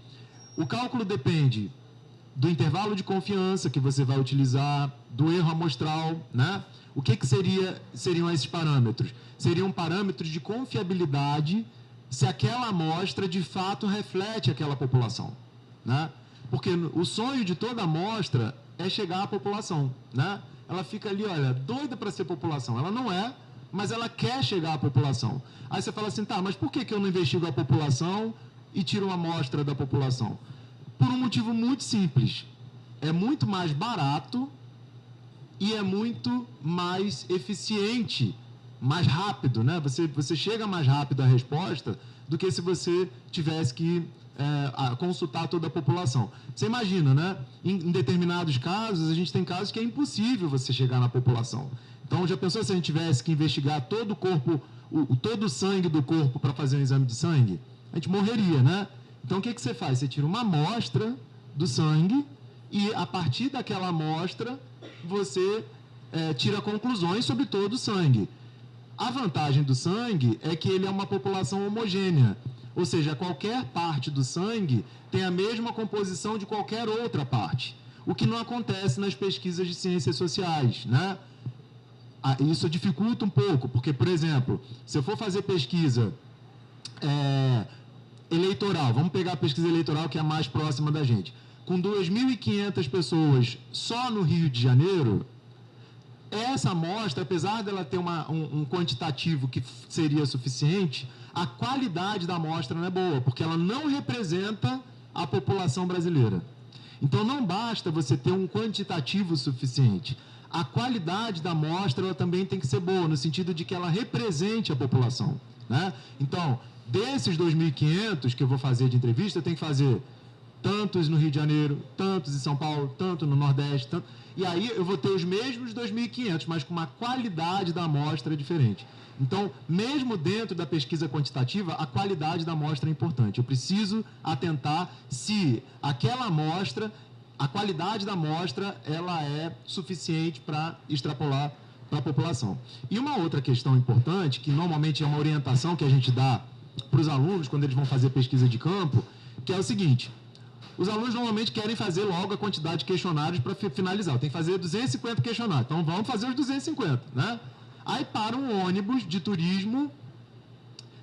O cálculo depende do intervalo de confiança que você vai utilizar, do erro amostral, né? O que seriam esses parâmetros? Seriam parâmetros de confiabilidade se aquela amostra de fato reflete aquela população, né? Porque o sonho de toda amostra é chegar à população, né? Ela fica ali, olha, doida para ser população. Ela não é, mas ela quer chegar à população. Aí você fala assim, mas por que eu não investigo a população e tiro uma amostra da população? por um motivo muito simples. É muito mais barato e é muito mais eficiente, mais rápido, né? Você chega mais rápido à resposta do que se você tivesse que consultar toda a população. Você imagina, né? Em determinados casos, a gente tem casos que é impossível você chegar na população. Então, já pensou se a gente tivesse que investigar todo o corpo, todo o sangue do corpo para fazer um exame de sangue? A gente morreria, né? Então, o que você faz? Você tira uma amostra do sangue e, a partir daquela amostra, você tira conclusões sobre todo o sangue. A vantagem do sangue é que ele é uma população homogênea, ou seja, qualquer parte do sangue tem a mesma composição de qualquer outra parte, o que não acontece nas pesquisas de ciências sociais, né? Isso dificulta um pouco, porque, por exemplo, se eu for fazer pesquisa eleitoral, vamos pegar a pesquisa eleitoral que é a mais próxima da gente, com 2.500 pessoas só no Rio de Janeiro, essa amostra, apesar dela ter um quantitativo que seria suficiente, a qualidade da amostra não é boa, porque ela não representa a população brasileira. Então, não basta você ter um quantitativo suficiente. A qualidade da amostra ela também tem que ser boa, no sentido de que ela represente a população, né? Então, desses 2.500 que eu vou fazer de entrevista, eu tenho que fazer tantos no Rio de Janeiro, tantos em São Paulo, tanto no Nordeste, e aí eu vou ter os mesmos 2.500, mas com uma qualidade da amostra diferente. Então, mesmo dentro da pesquisa quantitativa, a qualidade da amostra é importante. Eu preciso atentar se aquela amostra, a qualidade da amostra, ela é suficiente para extrapolar para a população. E uma outra questão importante, que normalmente é uma orientação que a gente dá para os alunos quando eles vão fazer pesquisa de campo, que é o seguinte: os alunos normalmente querem fazer logo a quantidade de questionários para finalizar. Tem que fazer 250 questionários. Então, vamos fazer os 250, né? Aí para um ônibus de turismo,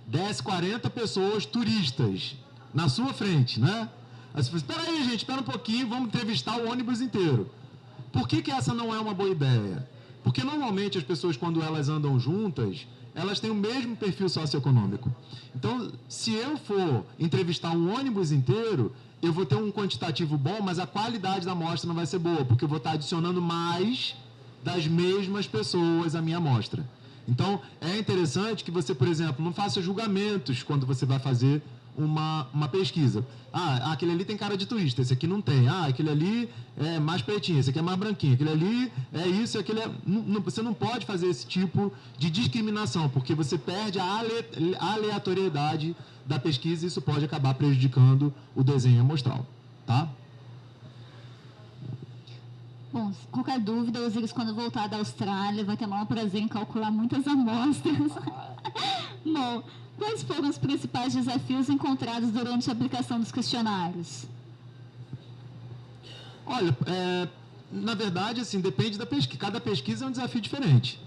desce 40 pessoas turistas na sua frente, né? Aí você fala, espera aí, gente, espera um pouquinho, vamos entrevistar o ônibus inteiro. Por que essa não é uma boa ideia? Porque normalmente as pessoas, quando elas andam juntas, elas têm o mesmo perfil socioeconômico. Então, se eu for entrevistar um ônibus inteiro, eu vou ter um quantitativo bom, mas a qualidade da amostra não vai ser boa, porque eu vou estar adicionando mais das mesmas pessoas à minha amostra. Então, é interessante que você, por exemplo, não faça julgamentos quando você vai fazer uma pesquisa. Aquele ali tem cara de turista, esse aqui não tem. Aquele ali é mais pretinho, esse aqui é mais branquinho. Aquele ali é isso, aquele é... Você não pode fazer esse tipo de discriminação, porque você perde a aleatoriedade da pesquisa e isso pode acabar prejudicando o desenho amostral, tá? Bom, qualquer dúvida, o Osiris, quando voltar da Austrália, vai ter o maior prazer em calcular muitas amostras. Bom, quais foram os principais desafios encontrados durante a aplicação dos questionários? Olha, na verdade, assim, depende da pesquisa. Cada pesquisa é um desafio diferente.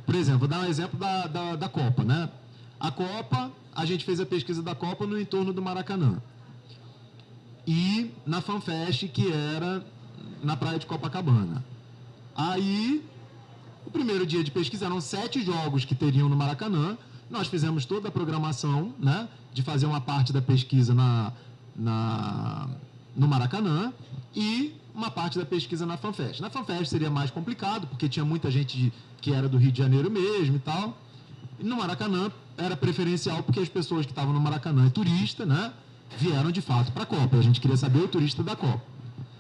Por exemplo, vou dar um exemplo da Copa, né? A Copa, a gente fez a pesquisa da Copa no entorno do Maracanã. E na FanFest, que era na praia de Copacabana. Aí, o primeiro dia de pesquisa eram 7 jogos que teriam no Maracanã. Nós fizemos toda a programação, né, de fazer uma parte da pesquisa no Maracanã e uma parte da pesquisa na FanFest. Na FanFest seria mais complicado, porque tinha muita gente que era do Rio de Janeiro mesmo e tal. E no Maracanã era preferencial, porque as pessoas que estavam no Maracanã, turista, né, vieram de fato para a Copa. A gente queria saber o turista da Copa.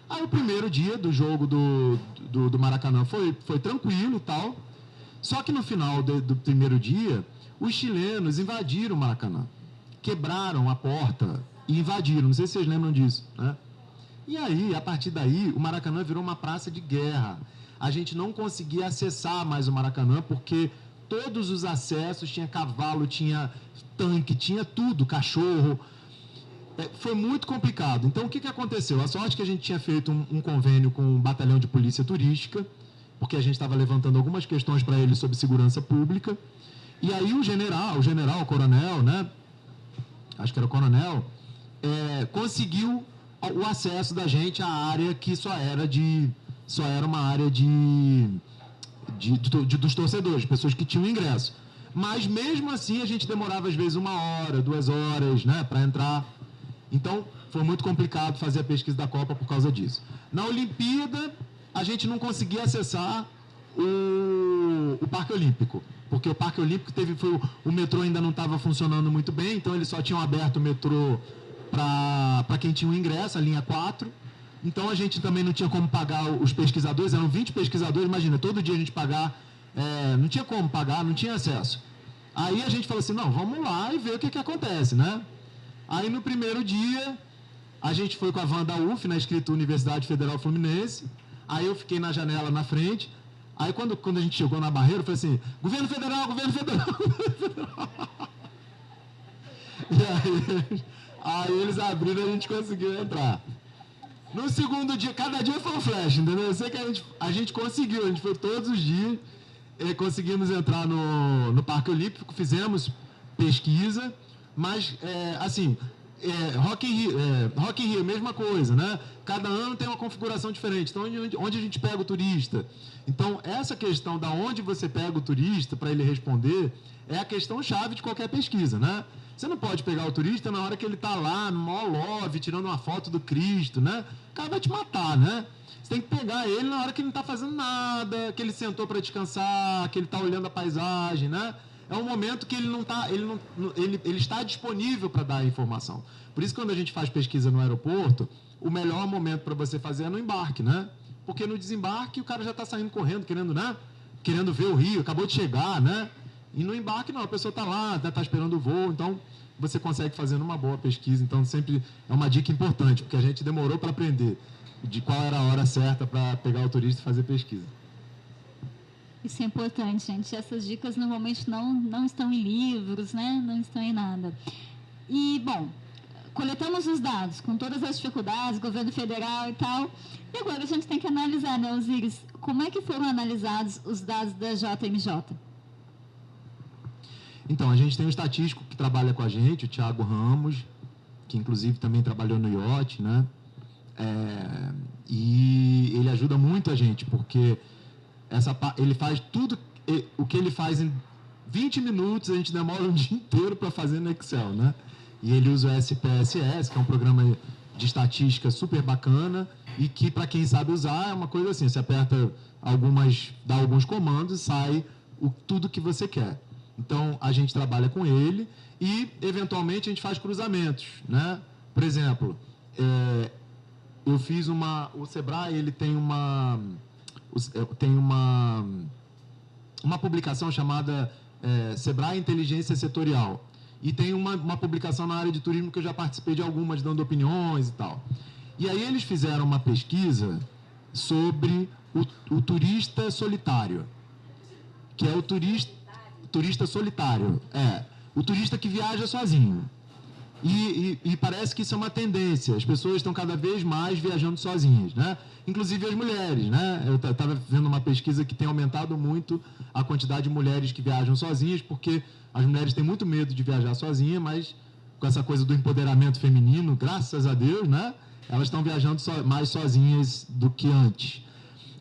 Aí o primeiro dia do jogo do Maracanã foi tranquilo e tal. Só que no final do primeiro dia, os chilenos invadiram o Maracanã. Quebraram a porta e invadiram. Não sei se vocês lembram disso, né? E aí, a partir daí, o Maracanã virou uma praça de guerra. A gente não conseguia acessar mais o Maracanã, porque todos os acessos, tinha cavalo, tinha tanque, tinha tudo, cachorro. Foi muito complicado. Então, o que aconteceu? A sorte que a gente tinha feito um convênio com um batalhão de polícia turística, porque a gente estava levantando algumas questões para eles sobre segurança pública. E aí o coronel, né? Acho que era o coronel, conseguiu o acesso da gente à área que só era uma área dos torcedores, pessoas que tinham ingresso. Mas mesmo assim a gente demorava às vezes 1 hora, 2 horas, né, para entrar. Então, foi muito complicado fazer a pesquisa da Copa por causa disso. Na Olimpíada, a gente não conseguia acessar o Parque Olímpico, porque o Parque Olímpico o metrô ainda não estava funcionando muito bem, então eles só tinham aberto o metrô para quem tinha o ingresso, a linha 4. Então a gente também não tinha como pagar os pesquisadores, eram 20 pesquisadores, imagina, todo dia a gente pagar, não tinha como pagar, não tinha acesso. Aí a gente falou assim, não, vamos lá e ver o que acontece, né? Aí no primeiro dia, a gente foi com a van da UF, na escrita Universidade Federal Fluminense, aí eu fiquei na janela na frente, aí quando a gente chegou na barreira, eu falei assim, governo federal, governo federal, governo federal. E aí eles abriram e a gente conseguiu entrar. No segundo dia, cada dia foi um flash, entendeu? Eu sei que a gente conseguiu, a gente foi todos os dias, conseguimos entrar no Parque Olímpico, fizemos pesquisa, mas, assim, Rock in Rio, mesma coisa, né? Cada ano tem uma configuração diferente. Então, onde a gente pega o turista? Então, essa questão da onde você pega o turista para ele responder é a questão chave de qualquer pesquisa, né? Você não pode pegar o turista na hora que ele está lá, no maior love, tirando uma foto do Cristo, né? O cara vai te matar, né? Você tem que pegar ele na hora que ele não está fazendo nada, que ele sentou para descansar, que ele está olhando a paisagem, né? É um momento que ele está disponível para dar a informação. Por isso, quando a gente faz pesquisa no aeroporto, o melhor momento para você fazer é no embarque, né? Porque no desembarque o cara já está saindo correndo, querendo ver o Rio, acabou de chegar, né? E no embarque não, a pessoa está lá, está esperando o voo, então você consegue fazer uma boa pesquisa. Então sempre é uma dica importante, porque a gente demorou para aprender de qual era a hora certa para pegar o turista e fazer pesquisa. Isso é importante, gente. Essas dicas normalmente não estão em livros, né? Não estão em nada. E, bom, coletamos os dados com todas as dificuldades, governo federal e tal. E agora a gente tem que analisar, né, Osíris? Como é que foram analisados os dados da JMJ? Então, a gente tem um estatístico que trabalha com a gente, o Thiago Ramos, que inclusive também trabalhou no IOT, né? E ele ajuda muito a gente, porque ele faz tudo o que ele faz em 20 minutos, a gente demora um dia inteiro para fazer no Excel, né? E ele usa o SPSS, que é um programa de estatística super bacana e que, para quem sabe usar, é uma coisa assim, você aperta dá alguns comandos e sai tudo que você quer. Então, a gente trabalha com ele e, eventualmente, a gente faz cruzamentos, né? Por exemplo, eu fiz o Sebrae, ele tem uma publicação chamada Sebrae Inteligência Setorial. E tem uma publicação na área de turismo que eu já participei de algumas, dando opiniões e tal. E aí eles fizeram uma pesquisa sobre o turista solitário, que é o turista solitário, o turista que viaja sozinho. E parece que isso é uma tendência, as pessoas estão cada vez mais viajando sozinhas, né? Inclusive as mulheres, né? Eu estava vendo uma pesquisa que tem aumentado muito a quantidade de mulheres que viajam sozinhas, porque as mulheres têm muito medo de viajar sozinha, mas com essa coisa do empoderamento feminino, graças a Deus, né? Elas estão viajando mais sozinhas do que antes.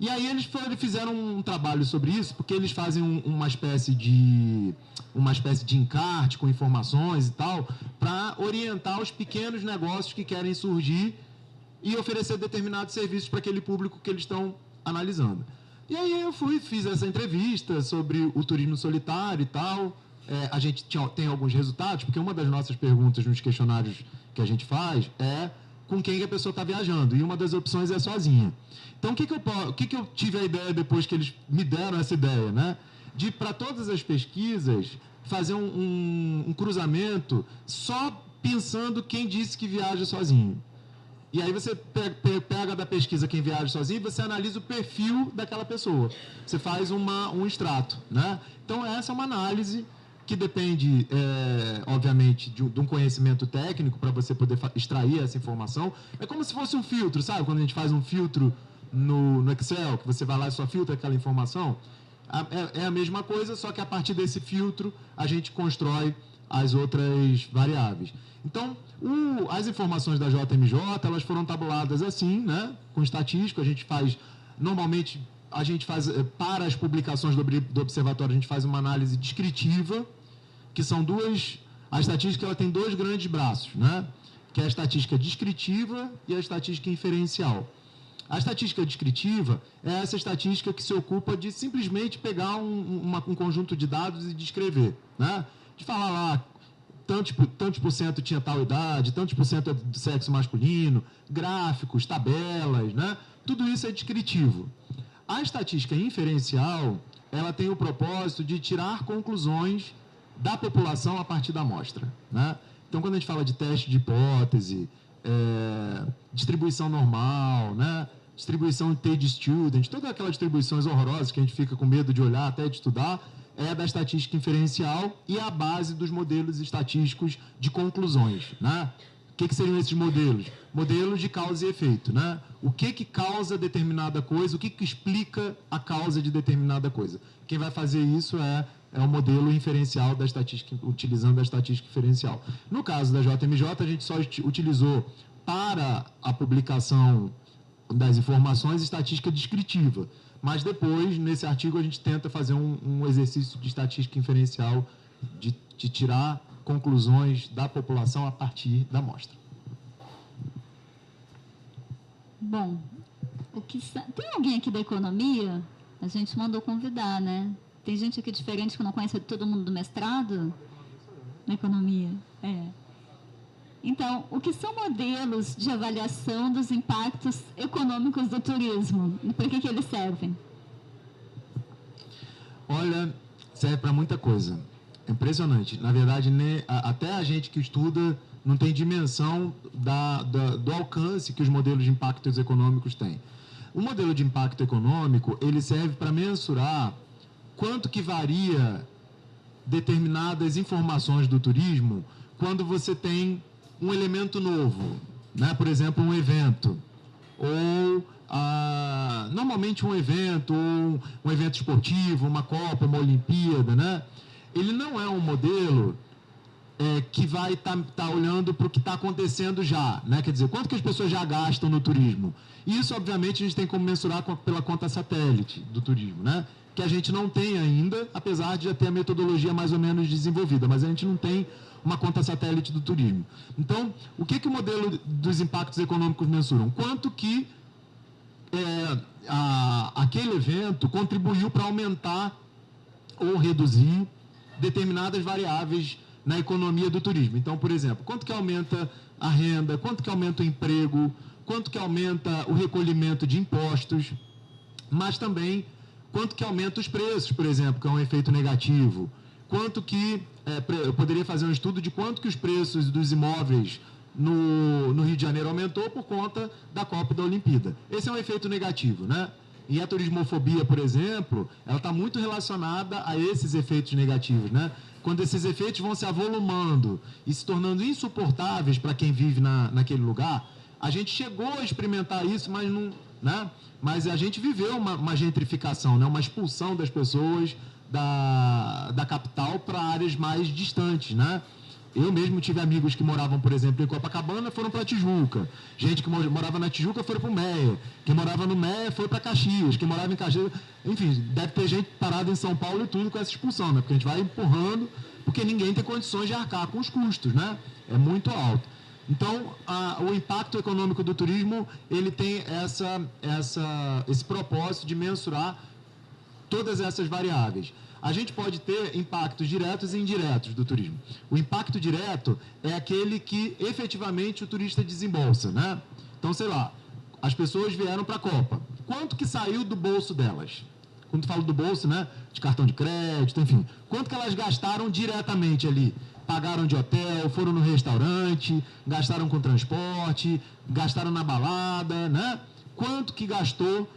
E aí eles fizeram um trabalho sobre isso, porque eles fazem uma espécie de encarte com informações e tal, para orientar os pequenos negócios que querem surgir e oferecer determinados serviços para aquele público que eles estão analisando. E aí eu fiz essa entrevista sobre o turismo solitário e tal. A gente tem alguns resultados, porque uma das nossas perguntas nos questionários que a gente faz é com quem a pessoa está viajando, e uma das opções é sozinha. Então, o que eu tive a ideia depois que eles me deram essa ideia, né? De, para todas as pesquisas, fazer um cruzamento só pensando quem disse que viaja sozinho. E aí você pega da pesquisa quem viaja sozinho e você analisa o perfil daquela pessoa. Você faz um extrato, né? Então, essa é uma análise que depende, obviamente, de um conhecimento técnico para você poder extrair essa informação. É como se fosse um filtro, sabe? Quando a gente faz um filtro no Excel, que você vai lá e só filtra aquela informação. É a mesma coisa, só que a partir desse filtro a gente constrói as outras variáveis. Então, as informações da JMJ, elas foram tabuladas assim, né? Com estatístico, normalmente, para as publicações do Observatório, a gente faz uma análise descritiva, que são a estatística ela tem dois grandes braços, né? que é a estatística descritiva e a estatística inferencial. A estatística descritiva é essa estatística que se ocupa de simplesmente pegar um conjunto de dados e descrever, né? De falar lá, tantos por cento tinha tal idade, tantos por cento é do sexo masculino, gráficos, tabelas, né? Tudo isso é descritivo. A estatística inferencial, ela tem o propósito de tirar conclusões da população a partir da amostra, né? Então, quando a gente fala de teste de hipótese, distribuição normal, né? Distribuição T-student, todas aquelas distribuições horrorosas que a gente fica com medo de olhar, até de estudar, é da estatística inferencial e é a base dos modelos estatísticos de conclusões, né? O que seriam esses modelos? Modelos de causa e efeito, né? O que causa determinada coisa, o que explica a causa de determinada coisa. Quem vai fazer isso é o modelo inferencial da estatística, utilizando a estatística inferencial. No caso da JMJ, a gente só utilizou para a publicação das informações estatística descritiva. Mas depois, nesse artigo, a gente tenta fazer um exercício de estatística inferencial, de tirar conclusões da população a partir da amostra. Bom, tem alguém aqui da economia? A gente mandou convidar, né? Tem gente aqui diferente que não conhece todo mundo do mestrado? Na economia? Então, o que são modelos de avaliação dos impactos econômicos do turismo? E por que eles servem? Olha, serve para muita coisa. É impressionante. Na verdade, até a gente que estuda não tem dimensão do alcance que os modelos de impactos econômicos têm. O modelo de impacto econômico, ele serve para mensurar quanto que varia determinadas informações do turismo quando você tem um elemento novo, né? Por exemplo, um evento, ou normalmente um evento, ou um evento esportivo, uma Copa, uma Olimpíada, né? Ele não é um modelo que vai estar olhando para o que está acontecendo já, né? Quer dizer, quanto que as pessoas já gastam no turismo? Isso, obviamente, a gente tem como mensurar pela conta satélite do turismo, né? Que a gente não tem ainda, apesar de já ter a metodologia mais ou menos desenvolvida, mas a gente não tem uma conta satélite do turismo. Então, o que o modelo dos impactos econômicos mensuram? Quanto que aquele evento contribuiu para aumentar ou reduzir determinadas variáveis na economia do turismo. Então, por exemplo, quanto que aumenta a renda, quanto que aumenta o emprego, quanto que aumenta o recolhimento de impostos, mas também quanto que aumenta os preços, por exemplo, que é um efeito negativo. Quanto que, eu poderia fazer um estudo de quanto que os preços dos imóveis no Rio de Janeiro aumentou por conta da Copa e da Olimpíada. Esse é um efeito negativo, né? E a turismofobia, por exemplo, ela está muito relacionada a esses efeitos negativos, né? Quando esses efeitos vão se avolumando e se tornando insuportáveis para quem vive naquele lugar, a gente chegou a experimentar isso, mas não, né? Mas a gente viveu uma gentrificação, né? Uma expulsão das pessoas da capital para áreas mais distantes, né? Eu mesmo tive amigos que moravam, por exemplo, em Copacabana, foram para Tijuca. Gente que morava na Tijuca foi para o Meia. Quem morava no Meia foi para Caxias. Quem morava em Caxias... Enfim, deve ter gente parada em São Paulo e tudo com essa expulsão, né? Porque a gente vai empurrando, porque ninguém tem condições de arcar com os custos, né? É muito alto. Então, o impacto econômico do turismo, ele tem esse propósito de mensurar todas essas variáveis. A gente pode ter impactos diretos e indiretos do turismo. O impacto direto é aquele que efetivamente o turista desembolsa, né? Então, sei lá, as pessoas vieram para a Copa. Quanto que saiu do bolso delas? Quando falo do bolso, né? De cartão de crédito, enfim. Quanto que elas gastaram diretamente ali? Pagaram de hotel, foram no restaurante, gastaram com transporte, gastaram na balada, né? Quanto que gastou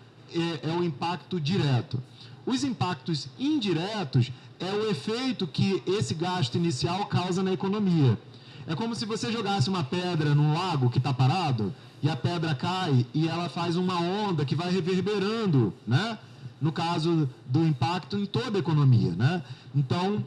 é o impacto direto. Os impactos indiretos é o efeito que esse gasto inicial causa na economia. É como se você jogasse uma pedra num lago que está parado e a pedra cai e ela faz uma onda que vai reverberando, né? No caso do impacto em toda a economia, né? Então,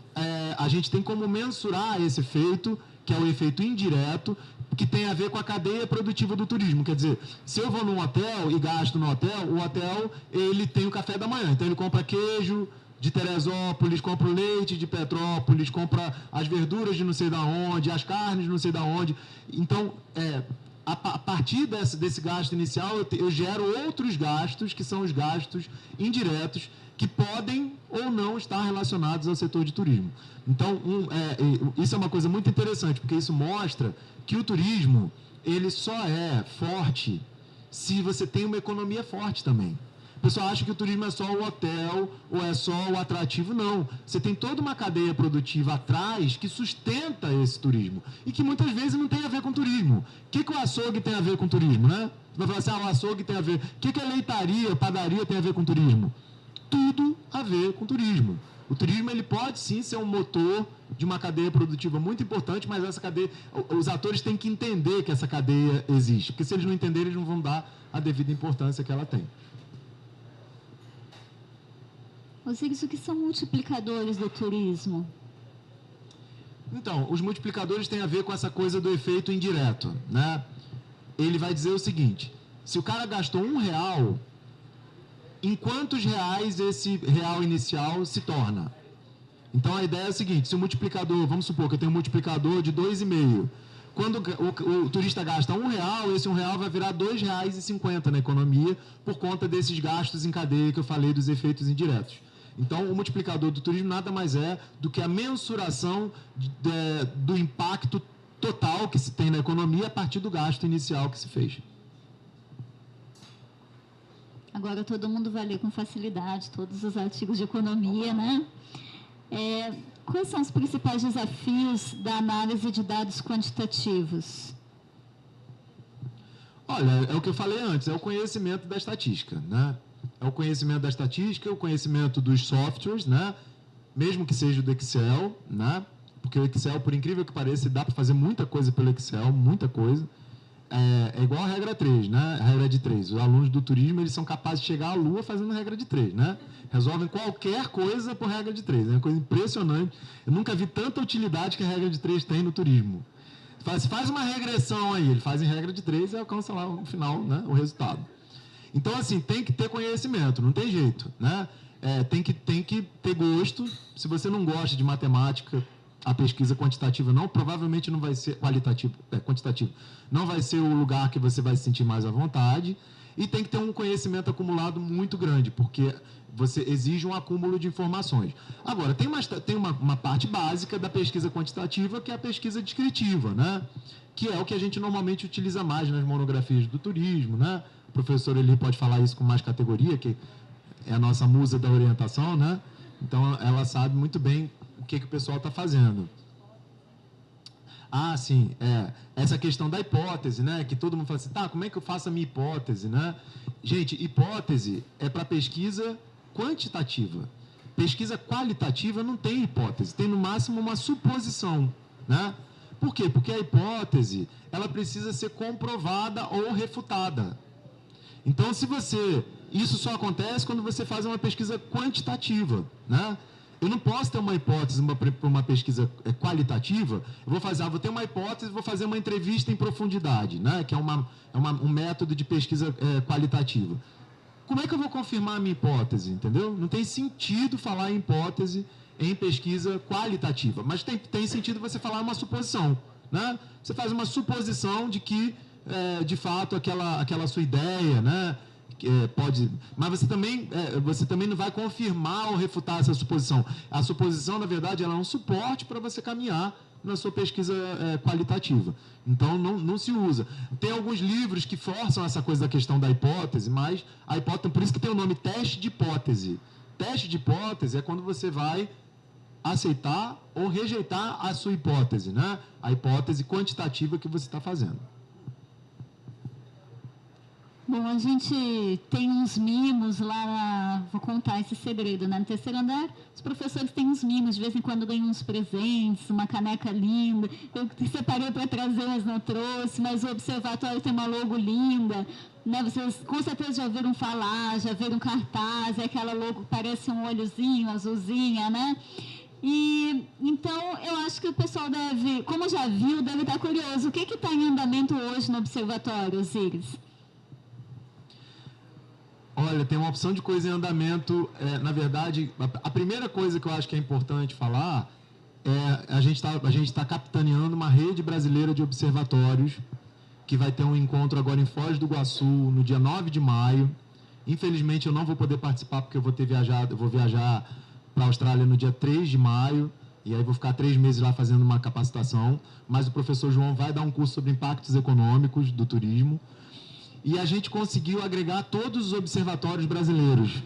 a gente tem como mensurar esse efeito, que é o efeito indireto, que tem a ver com a cadeia produtiva do turismo. Quer dizer, se eu vou num hotel e gasto no hotel, o hotel ele tem o café da manhã. Então, ele compra queijo, de Teresópolis compra o leite de Petrópolis, compra as verduras de não sei da onde, as carnes de não sei da onde. Então, a partir desse gasto inicial, eu gero outros gastos, que são os gastos indiretos, que podem ou não estar relacionados ao setor de turismo. Então, isso é uma coisa muito interessante, porque isso mostra que o turismo, ele só é forte se você tem uma economia forte também. O pessoal acha que o turismo é só o hotel ou é só o atrativo. Não. Você tem toda uma cadeia produtiva atrás que sustenta esse turismo e que muitas vezes não tem a ver com turismo. O que o açougue tem a ver com turismo, né? Você vai falar assim, o açougue tem a ver. O que a leitaria, padaria tem a ver com turismo? Tudo a ver com turismo. O turismo, ele pode sim ser um motor de uma cadeia produtiva muito importante, mas essa cadeia, os atores têm que entender que essa cadeia existe, porque se eles não entenderem, eles não vão dar a devida importância que ela tem. Osíris, o que são multiplicadores do turismo? Então, os multiplicadores têm a ver com essa coisa do efeito indireto, né? Ele vai dizer o seguinte, se o cara gastou R$1, em quantos reais esse real inicial se torna? Então, a ideia é a seguinte, se o multiplicador, vamos supor que eu tenho um multiplicador de 2,5, quando o turista gasta R$1, esse R$1 vai virar R$2,50 na economia, por conta desses gastos em cadeia que eu falei dos efeitos indiretos. Então, o multiplicador do turismo nada mais é do que a mensuração do impacto total que se tem na economia a partir do gasto inicial que se fez. Agora todo mundo vai ler com facilidade todos os artigos de economia, né? Quais são os principais desafios da análise de dados quantitativos? Olha, é o que eu falei antes, é o conhecimento da estatística, né? É o conhecimento da estatística, o conhecimento dos softwares, né? Mesmo que seja do Excel, né? Porque o Excel, por incrível que pareça, dá para fazer muita coisa pelo Excel, muita coisa. É igual a regra 3, né? A regra de 3. Os alunos do turismo, eles são capazes de chegar à Lua fazendo a regra de 3, né? Resolvem qualquer coisa por regra de 3. É uma coisa impressionante. Eu nunca vi tanta utilidade que a regra de 3 tem no turismo. Faz uma regressão aí, ele faz em regra de 3 e alcança lá no final, né, o resultado. Então, assim, tem que ter conhecimento, não tem jeito, né? Tem que ter gosto. Se você não gosta de matemática, a pesquisa quantitativa provavelmente não vai ser quantitativa, não vai ser o lugar que você vai se sentir mais à vontade, e tem que ter um conhecimento acumulado muito grande, porque você exige um acúmulo de informações. Agora, tem uma parte básica da pesquisa quantitativa, que é a pesquisa descritiva, né? Que é o que a gente normalmente utiliza mais nas monografias do turismo, né? O professor Eli pode falar isso com mais categoria, que é a nossa musa da orientação, né? Então, ela sabe muito bem o que o pessoal está fazendo. Sim, essa questão da hipótese, né? Que todo mundo fala assim, como é que eu faço a minha hipótese, né? Gente, hipótese é para pesquisa quantitativa. Pesquisa qualitativa não tem hipótese, tem no máximo uma suposição, né? Por quê? Porque a hipótese, ela precisa ser comprovada ou refutada. Então, isso só acontece quando você faz uma pesquisa quantitativa, né? Eu não posso ter uma hipótese para uma pesquisa qualitativa. Eu vou ter uma hipótese, vou fazer uma entrevista em profundidade, né? Que é um método de pesquisa qualitativa. Como é que eu vou confirmar a minha hipótese, entendeu? Não tem sentido falar em hipótese em pesquisa qualitativa, mas tem sentido você falar uma suposição, né? Você faz uma suposição de que, de fato, aquela sua ideia, né? Mas você também não vai confirmar ou refutar essa suposição. A suposição, na verdade, ela é um suporte para você caminhar na sua pesquisa qualitativa. Então, não se usa. Tem alguns livros que forçam essa coisa da questão da hipótese, mas a hipótese, por isso que tem o nome teste de hipótese. Teste de hipótese é quando você vai aceitar ou rejeitar a sua hipótese, né? A hipótese quantitativa que você está fazendo. Bom, a gente tem uns mimos lá, vou contar esse segredo, né? No terceiro andar, os professores têm uns mimos, de vez em quando ganham uns presentes, uma caneca linda. Eu separei para trazer, mas não trouxe, mas o observatório tem uma logo linda, né? Vocês com certeza já ouviram falar, já viram cartaz, é aquela logo que parece um olhozinho, azulzinha, né? E então eu acho que o pessoal deve, como já viu, deve estar curioso. O que está em andamento hoje no observatório, Osíris? Olha, tem uma opção de coisa em andamento. Na verdade, a primeira coisa que eu acho que é importante falar a gente está capitaneando uma rede brasileira de observatórios que vai ter um encontro agora em Foz do Iguaçu no dia 9 de maio. Infelizmente, eu não vou poder participar porque eu vou viajar para a Austrália no dia 3 de maio, e aí vou ficar 3 meses lá fazendo uma capacitação, mas o professor João vai dar um curso sobre impactos econômicos do turismo, e a gente conseguiu agregar todos os observatórios brasileiros.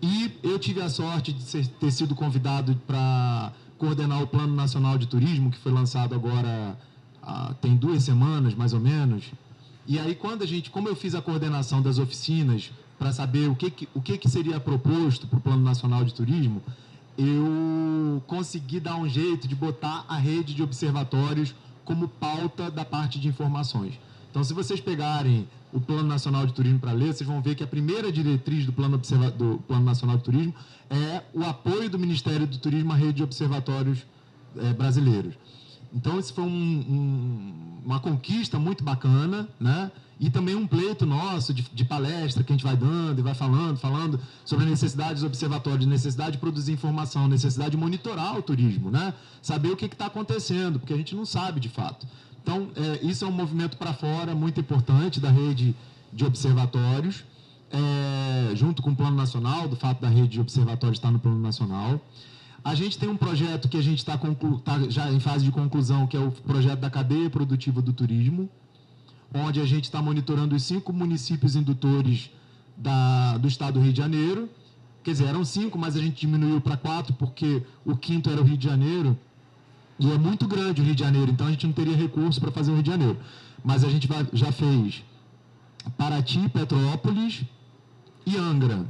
E eu tive a sorte de ter sido convidado para coordenar o Plano Nacional de Turismo, que foi lançado agora tem 2 semanas, mais ou menos. E aí, como eu fiz a coordenação das oficinas para saber o que seria proposto para o Plano Nacional de Turismo, eu consegui dar um jeito de botar a rede de observatórios como pauta da parte de informações. Então, se vocês pegarem o Plano Nacional de Turismo para ler, vocês vão ver que a primeira diretriz do Plano Nacional de Turismo é o apoio do Ministério do Turismo à rede de observatórios brasileiros. Então, isso foi uma conquista muito bacana, né? E também um pleito nosso de palestra que a gente vai dando e vai falando sobre a necessidade dos observatórios, necessidade de produzir informação, necessidade de monitorar o turismo, né? Saber o que está acontecendo, porque a gente não sabe de fato. Então, isso é um movimento para fora muito importante da rede de observatórios, junto com o Plano Nacional, do fato da rede de observatórios estar no Plano Nacional. A gente tem um projeto que a gente está já em fase de conclusão, que é o projeto da cadeia produtiva do turismo, onde a gente está monitorando os 5 municípios indutores do estado do Rio de Janeiro. Quer dizer, eram 5, mas a gente diminuiu para 4, porque o 5º era o Rio de Janeiro, e é muito grande o Rio de Janeiro, então a gente não teria recurso para fazer o Rio de Janeiro. Mas a gente já fez Paraty, Petrópolis e Angra.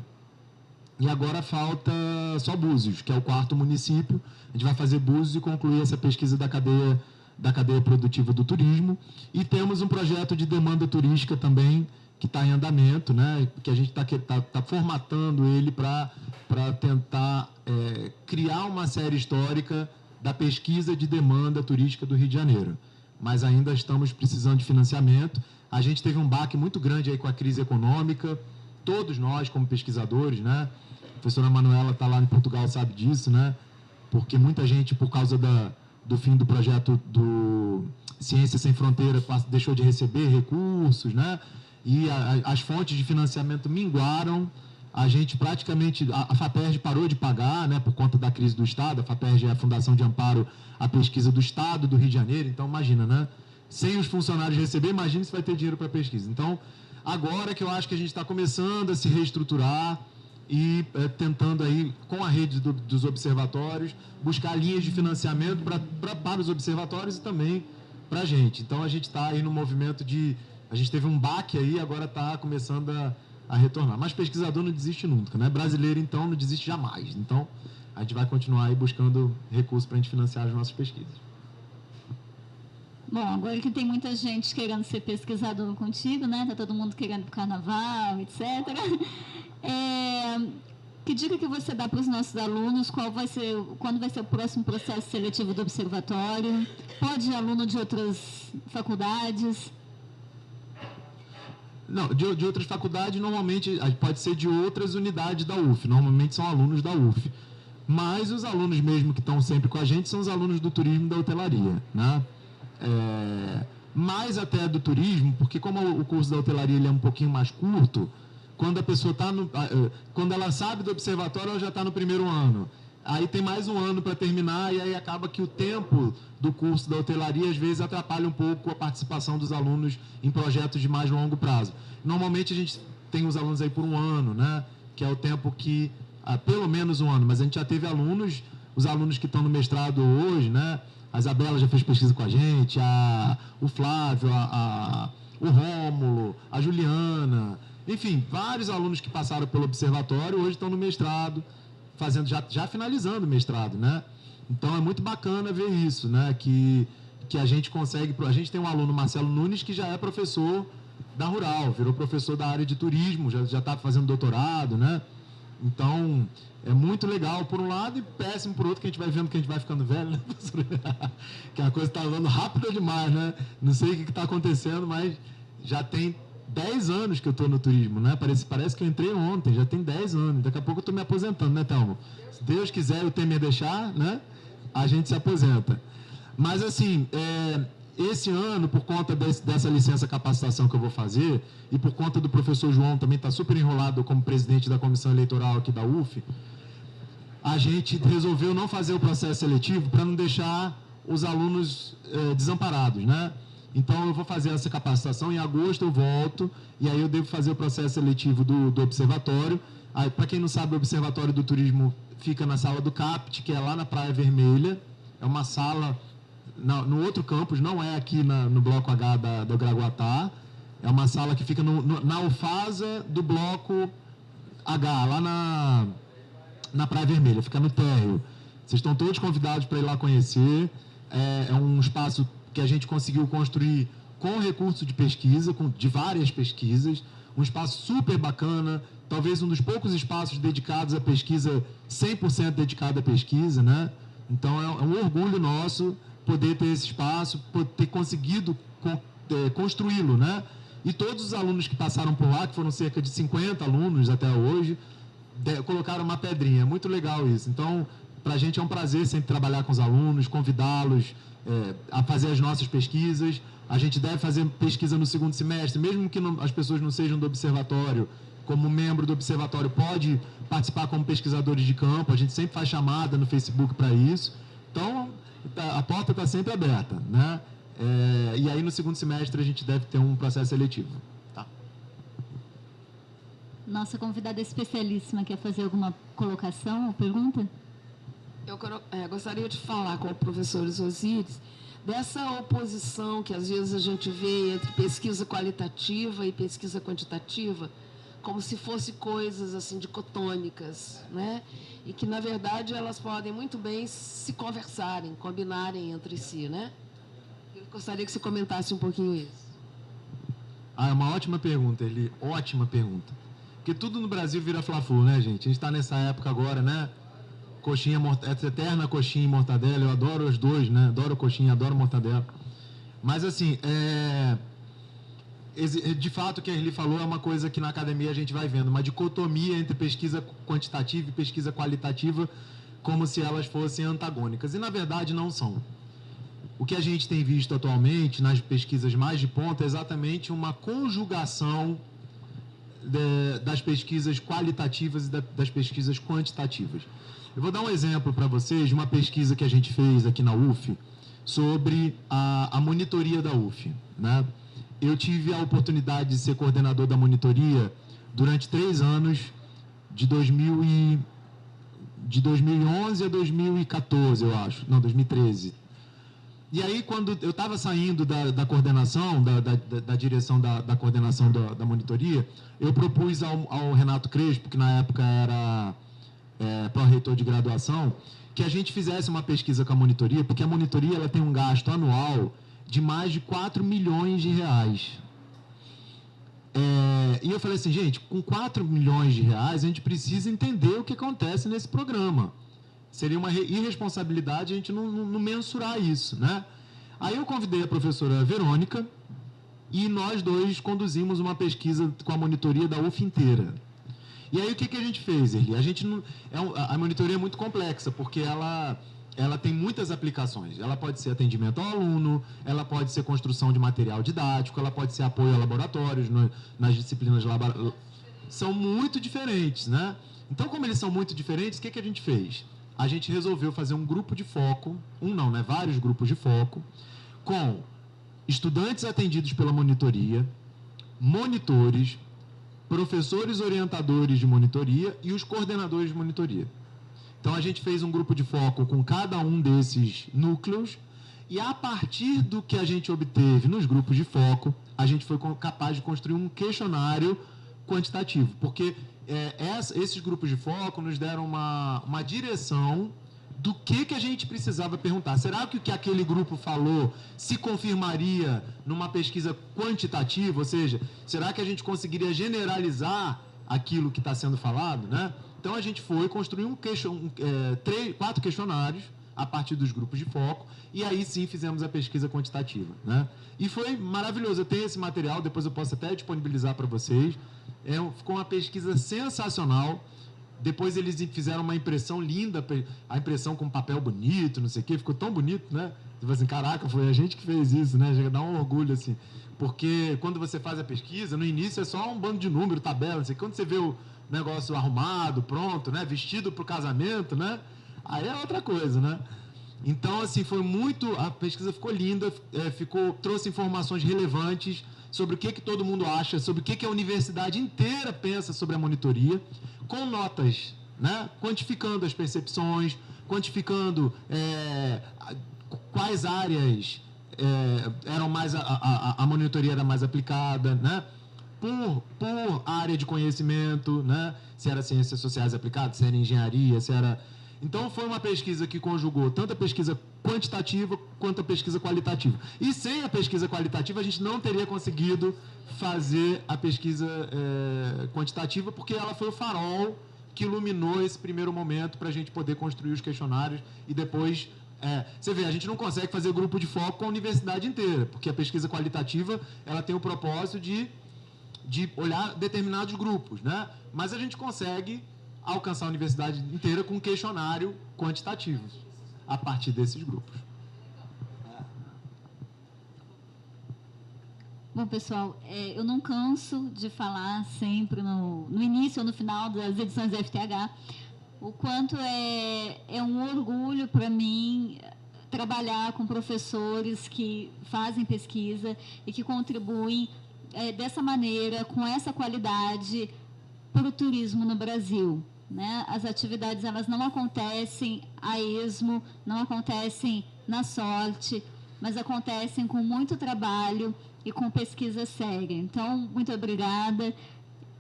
E agora falta só Búzios, que é o 4º município. A gente vai fazer Búzios e concluir essa pesquisa da cadeia produtiva do turismo. E temos um projeto de demanda turística também, que está em andamento, né? Que a gente está formatando ele para tentar criar uma série histórica da pesquisa de demanda turística do Rio de Janeiro. Mas ainda estamos precisando de financiamento. A gente teve um baque muito grande aí com a crise econômica, todos nós como pesquisadores, né? A professora Manuela está lá em Portugal, sabe disso, né? Porque muita gente, por causa do fim do projeto do Ciência Sem Fronteira, deixou de receber recursos, né? E as fontes de financiamento minguaram. A gente praticamente, a FAPERJ parou de pagar, né, por conta da crise do Estado. A FAPERJ é a Fundação de Amparo à Pesquisa do Estado do Rio de Janeiro. Então, imagina, né? Sem os funcionários receber, imagina se vai ter dinheiro para pesquisa. Então, agora que eu acho que a gente está começando a se reestruturar e tentando aí, com a rede dos observatórios, buscar linhas de financiamento para os observatórios e também para a gente. Então, a gente está aí no movimento a gente teve um baque aí, agora está começando a retornar. Mas pesquisador não desiste nunca, né? Brasileiro, então, não desiste jamais. Então, a gente vai continuar aí buscando recursos para a gente financiar as nossas pesquisas. Bom, agora que tem muita gente querendo ser pesquisador contigo, né? Tá todo mundo querendo pro carnaval, etc. Que dica que você dá para os nossos alunos? Quando vai ser o próximo processo seletivo do observatório? Pode ir aluno de outras faculdades? Não, de outras faculdades, normalmente, pode ser de outras unidades da UF. Normalmente são alunos da UF. Mas os alunos mesmo que estão sempre com a gente são os alunos do turismo e da hotelaria, né? Mais até do turismo, porque como o curso da hotelaria ele é um pouquinho mais curto, quando a pessoa quando ela sabe do observatório, ela já está no 1º ano. Aí tem mais um ano para terminar, e aí acaba que o tempo do curso da hotelaria, às vezes, atrapalha um pouco a participação dos alunos em projetos de mais longo prazo. Normalmente, a gente tem os alunos aí por 1 ano, né? Que é o tempo que, pelo menos 1 ano, mas a gente já teve os alunos que estão no mestrado hoje, né? A Isabela já fez pesquisa com a gente, o Flávio, o Rômulo, a Juliana, enfim, vários alunos que passaram pelo observatório hoje estão no mestrado, já finalizando o mestrado, né? Então é muito bacana ver isso, né? Que a gente consegue. A gente tem um aluno, Marcelo Nunes, que já é professor da Rural, virou professor da área de turismo, já está fazendo doutorado, né? Então é muito legal por um lado e péssimo por outro, que a gente vai vendo que a gente vai ficando velho, né, professor? Que a coisa está andando rápida demais, né? Não sei o que está acontecendo, mas já tem 10 anos que eu estou no turismo, né? Parece que eu entrei ontem, já tem 10 anos. Daqui a pouco eu estou me aposentando, né, Thelma? Se Deus quiser e o Temer deixar, né? A gente se aposenta. Mas, assim, esse ano, por conta dessa licença capacitação que eu vou fazer, e por conta do professor João também estar super enrolado como presidente da comissão eleitoral aqui da UF, a gente resolveu não fazer o processo seletivo para não deixar os alunos desamparados, né? Então, eu vou fazer essa capacitação, em agosto eu volto, e aí eu devo fazer o processo seletivo do observatório. Para quem não sabe, o Observatório do Turismo fica na sala do CAPT, que é lá na Praia Vermelha, é uma sala no outro campus, não é aqui no bloco H do Gragoatá, é uma sala que fica na UFASA do bloco H, lá na Praia Vermelha, fica no térreo. Vocês estão todos convidados para ir lá conhecer. É um espaço que a gente conseguiu construir com recurso de pesquisa, de várias pesquisas, um espaço super bacana, talvez um dos poucos espaços dedicados à pesquisa, 100% dedicado à pesquisa, né? Então, é um orgulho nosso poder ter esse espaço, ter conseguido construí-lo, né? E todos os alunos que passaram por lá, que foram cerca de 50 alunos até hoje, colocaram uma pedrinha. Muito legal isso. Então, para a gente é um prazer sempre trabalhar com os alunos, convidá-los a fazer as nossas pesquisas. A gente deve fazer pesquisa no segundo semestre, mesmo que as pessoas não sejam do observatório, como membro do observatório, pode participar como pesquisadores de campo. A gente sempre faz chamada no Facebook para isso. Então, a porta está sempre aberta, né? E aí, no segundo semestre, a gente deve ter um processo seletivo. Tá? Nossa convidada especialíssima quer fazer alguma colocação ou pergunta? Eu gostaria de falar com o professor Osíris dessa oposição que às vezes a gente vê entre pesquisa qualitativa e pesquisa quantitativa, como se fossem coisas assim dicotômicas, né? E que na verdade elas podem muito bem se conversarem, combinarem entre si, né? Eu gostaria que você comentasse um pouquinho isso. É uma ótima pergunta, Eli, ótima pergunta. Porque tudo no Brasil vira fla-flu, né, gente? A gente está nessa época agora, né? Coxinha, eterna coxinha e mortadela, eu adoro os dois, né? Adoro coxinha, adoro mortadela. Mas, assim, de fato, o que a Erli falou é uma coisa que na academia a gente vai vendo, uma dicotomia entre pesquisa quantitativa e pesquisa qualitativa, como se elas fossem antagônicas. E, na verdade, não são. O que a gente tem visto atualmente, nas pesquisas mais de ponta, é exatamente uma conjugação das pesquisas qualitativas e das pesquisas quantitativas. Eu vou dar um exemplo para vocês de uma pesquisa que a gente fez aqui na UF sobre a monitoria da UF, né? Eu tive a oportunidade de ser coordenador da monitoria durante 3 anos, de 2011 a 2014, eu acho. Não, 2013. E aí, quando eu estava saindo da coordenação, da direção da coordenação da monitoria, eu propus ao Renato Crespo, que na época era pró-reitor de graduação, que a gente fizesse uma pesquisa com a monitoria, porque a monitoria ela tem um gasto anual de mais de 4 milhões de reais. E eu falei assim, gente, com 4 milhões de reais, a gente precisa entender o que acontece nesse programa. Seria uma irresponsabilidade a gente não mensurar isso, né? Aí eu convidei a professora Verônica e nós dois conduzimos uma pesquisa com a monitoria da UF inteira. E aí o que a gente fez, Erli? A monitoria é muito complexa, porque ela tem muitas aplicações. Ela pode ser atendimento ao aluno, ela pode ser construção de material didático, ela pode ser apoio a laboratórios, nas disciplinas laboratórias. São muito diferentes, né? Então, como eles são muito diferentes, o que a gente fez? A gente resolveu fazer um grupo de foco, vários grupos de foco, com estudantes atendidos pela monitoria, monitores, professores orientadores de monitoria e os coordenadores de monitoria. Então, a gente fez um grupo de foco com cada um desses núcleos e, a partir do que a gente obteve nos grupos de foco, a gente foi capaz de construir um questionário quantitativo, porque esses grupos de foco nos deram uma direção do que a gente precisava perguntar. Será que o que aquele grupo falou se confirmaria numa pesquisa quantitativa? Ou seja, será que a gente conseguiria generalizar aquilo que está sendo falado, né? Então, a gente foi construir 4 questionários a partir dos grupos de foco, e aí sim fizemos a pesquisa quantitativa, né? E foi maravilhoso. Eu tenho esse material, depois eu posso até disponibilizar para vocês. Ficou uma pesquisa sensacional. Depois eles fizeram uma impressão linda, a impressão com papel bonito, não sei o quê, ficou tão bonito, né? Você fala assim, caraca, foi a gente que fez isso, né? Chega a dar um orgulho, assim. Porque quando você faz a pesquisa, no início é só um bando de número, tabela, não sei o quê. Quando você vê o negócio arrumado, pronto, né? Vestido para o casamento, né? Aí é outra coisa, né? Então, assim, foi muito... A pesquisa ficou linda, trouxe informações relevantes sobre o que todo mundo acha, sobre o que a universidade inteira pensa sobre a monitoria, com notas, né? Quantificando as percepções, quantificando quais áreas eram mais... A monitoria era mais aplicada, né? Por área de conhecimento, né? Se era ciências sociais aplicadas, se era engenharia, se era... Então, foi uma pesquisa que conjugou tanto a pesquisa quantitativa quanto a pesquisa qualitativa. E sem a pesquisa qualitativa, a gente não teria conseguido fazer a pesquisa quantitativa, porque ela foi o farol que iluminou esse primeiro momento para a gente poder construir os questionários e depois... você vê, a gente não consegue fazer grupo de foco com a universidade inteira, porque a pesquisa qualitativa ela tem o propósito de olhar determinados grupos, né? Mas a gente consegue alcançar a universidade inteira com um questionário quantitativo a partir desses grupos. Bom, pessoal, eu não canso de falar sempre no início ou no final das edições da FTH o quanto é um orgulho para mim trabalhar com professores que fazem pesquisa e que contribuem dessa maneira, com essa qualidade, para o turismo no Brasil. Né? As atividades elas não acontecem a esmo, não acontecem na sorte, mas acontecem com muito trabalho e com pesquisa séria. Então, muito obrigada,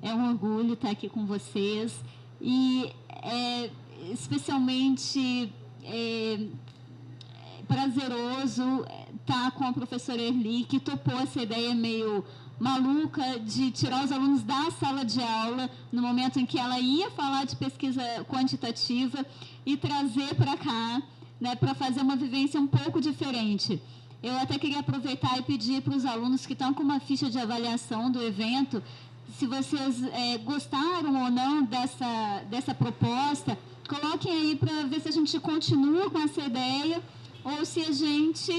é um orgulho estar aqui com vocês e especialmente prazeroso estar com a professora Erli, que topou essa ideia meio maluca de tirar os alunos da sala de aula no momento em que ela ia falar de pesquisa quantitativa e trazer para cá, né, para fazer uma vivência um pouco diferente. Eu até queria aproveitar e pedir para os alunos que estão com uma ficha de avaliação do evento, se vocês gostaram ou não dessa proposta, coloquem aí para ver se a gente continua com essa ideia ou se a gente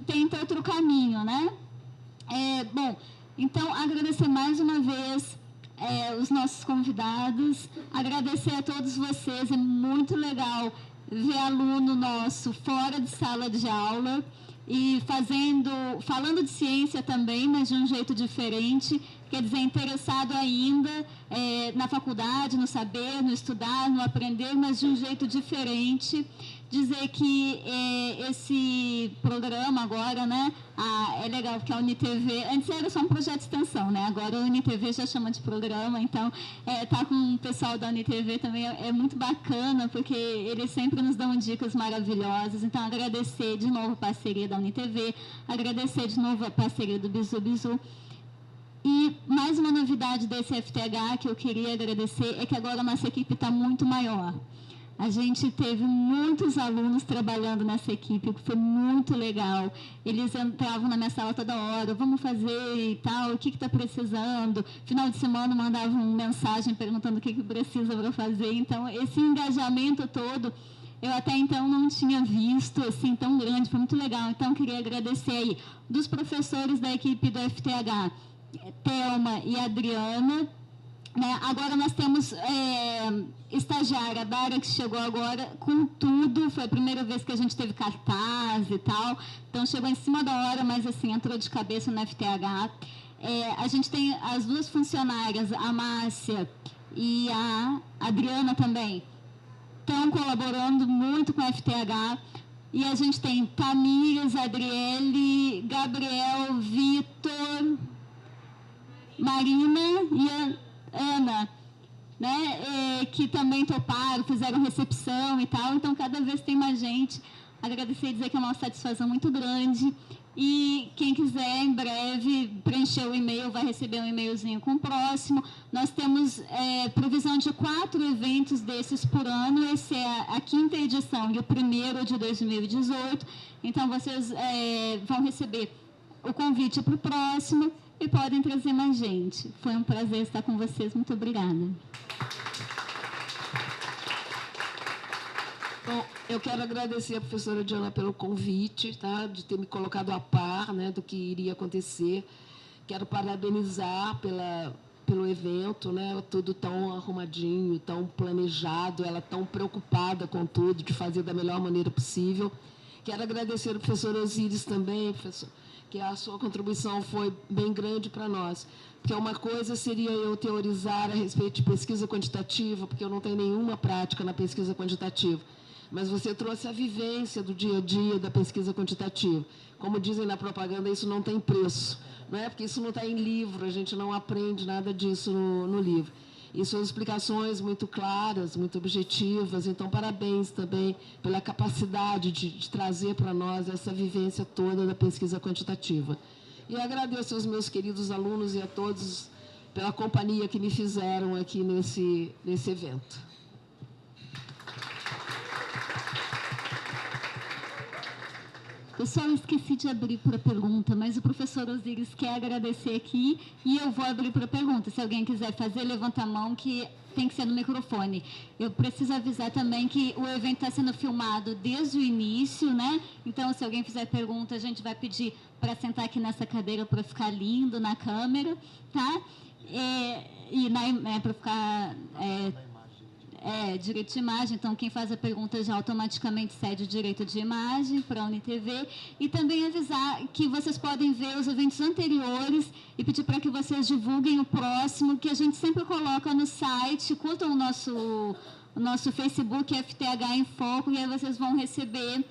tenta outro caminho, né? Bom, então, agradecer mais uma vez os nossos convidados, agradecer a todos vocês, é muito legal ver aluno nosso fora de sala de aula e falando de ciência também, mas de um jeito diferente, quer dizer, interessado ainda na faculdade, no saber, no estudar, no aprender, mas de um jeito diferente. Dizer que esse programa agora, né, é legal porque a UniTV, antes era só um projeto de extensão, né, agora a UniTV já chama de programa, então tá com o pessoal da UniTV também é muito bacana, porque eles sempre nos dão dicas maravilhosas, então agradecer de novo a parceria da UniTV, agradecer de novo a parceria do Bizu Bizu. E mais uma novidade desse FTH que eu queria agradecer é que agora a nossa equipe está muito maior. A gente teve muitos alunos trabalhando nessa equipe, que foi muito legal. Eles entravam na minha sala toda hora, vamos fazer e tal, o que está precisando. Final de semana mandavam mensagem perguntando o que precisa para fazer. Então, esse engajamento todo, eu até então não tinha visto assim tão grande, foi muito legal. Então, queria agradecer aí dos professores da equipe do FTH, Thelma e Adriana. Agora nós temos estagiária, a Dara, que chegou agora com tudo, foi a primeira vez que a gente teve cartaz e tal, então chegou em cima da hora, mas assim, entrou de cabeça no FTH. A gente tem as duas funcionárias, a Márcia e a Adriana também, estão colaborando muito com o FTH, e a gente tem Tamires, Adriele, Gabriel, Vitor, Marina e a Ana, né, que também toparam, fizeram recepção e tal, então cada vez tem mais gente agradecer e dizer que é uma satisfação muito grande. E quem quiser, em breve, preencher o e-mail, vai receber um e-mailzinho com o próximo. Nós temos previsão de 4 eventos desses por ano. Esse é a 5ª edição e o primeiro de 2018. Então, vocês vão receber o convite para o próximo e podem trazer mais gente. Foi um prazer estar com vocês. Muito obrigada. Bom, eu quero agradecer a professora Diana pelo convite, tá? De ter me colocado a par, né, do que iria acontecer. Quero parabenizar pelo evento, né? Tudo tão arrumadinho, tão planejado, ela tão preocupada com tudo, de fazer da melhor maneira possível. Quero agradecer ao professor Osíris também, professor, que a sua contribuição foi bem grande para nós. Porque uma coisa seria eu teorizar a respeito de pesquisa quantitativa, porque eu não tenho nenhuma prática na pesquisa quantitativa. Mas você trouxe a vivência do dia a dia da pesquisa quantitativa. Como dizem na propaganda, isso não tem preço, não é? Porque isso não está em livro, a gente não aprende nada disso no livro. E suas explicações muito claras, muito objetivas. Então, parabéns também pela capacidade de trazer para nós essa vivência toda da pesquisa quantitativa. E agradeço aos meus queridos alunos e a todos pela companhia que me fizeram aqui nesse evento. Pessoal, eu esqueci de abrir para pergunta, mas o professor Osíris quer agradecer aqui e eu vou abrir para pergunta. Se alguém quiser fazer, levanta a mão, que tem que ser no microfone. Eu preciso avisar também que o evento está sendo filmado desde o início, né? Então, se alguém fizer pergunta, a gente vai pedir para sentar aqui nessa cadeira para ficar lindo na câmera, tá? Para ficar... direito de imagem, então quem faz a pergunta já automaticamente cede o direito de imagem para a UniTV, e também avisar que vocês podem ver os eventos anteriores e pedir para que vocês divulguem o próximo, que a gente sempre coloca no site, curtam o nosso Facebook, FTH em Foco, e aí vocês vão receber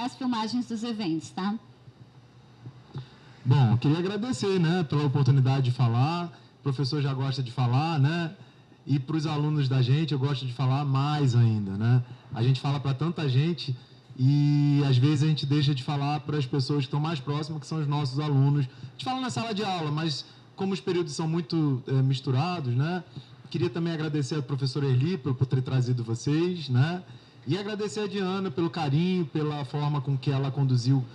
as filmagens dos eventos, tá? Bom, queria agradecer, né, pela oportunidade de falar. O professor já gosta de falar, né? E para os alunos da gente, eu gosto de falar mais ainda, né? A gente fala para tanta gente e, às vezes, a gente deixa de falar para as pessoas que estão mais próximas, que são os nossos alunos. A gente fala na sala de aula, mas como os períodos são muito misturados, né? Queria também agradecer ao professor Erli por ter trazido vocês, né? E agradecer a Diana pelo carinho, pela forma com que ela conduziu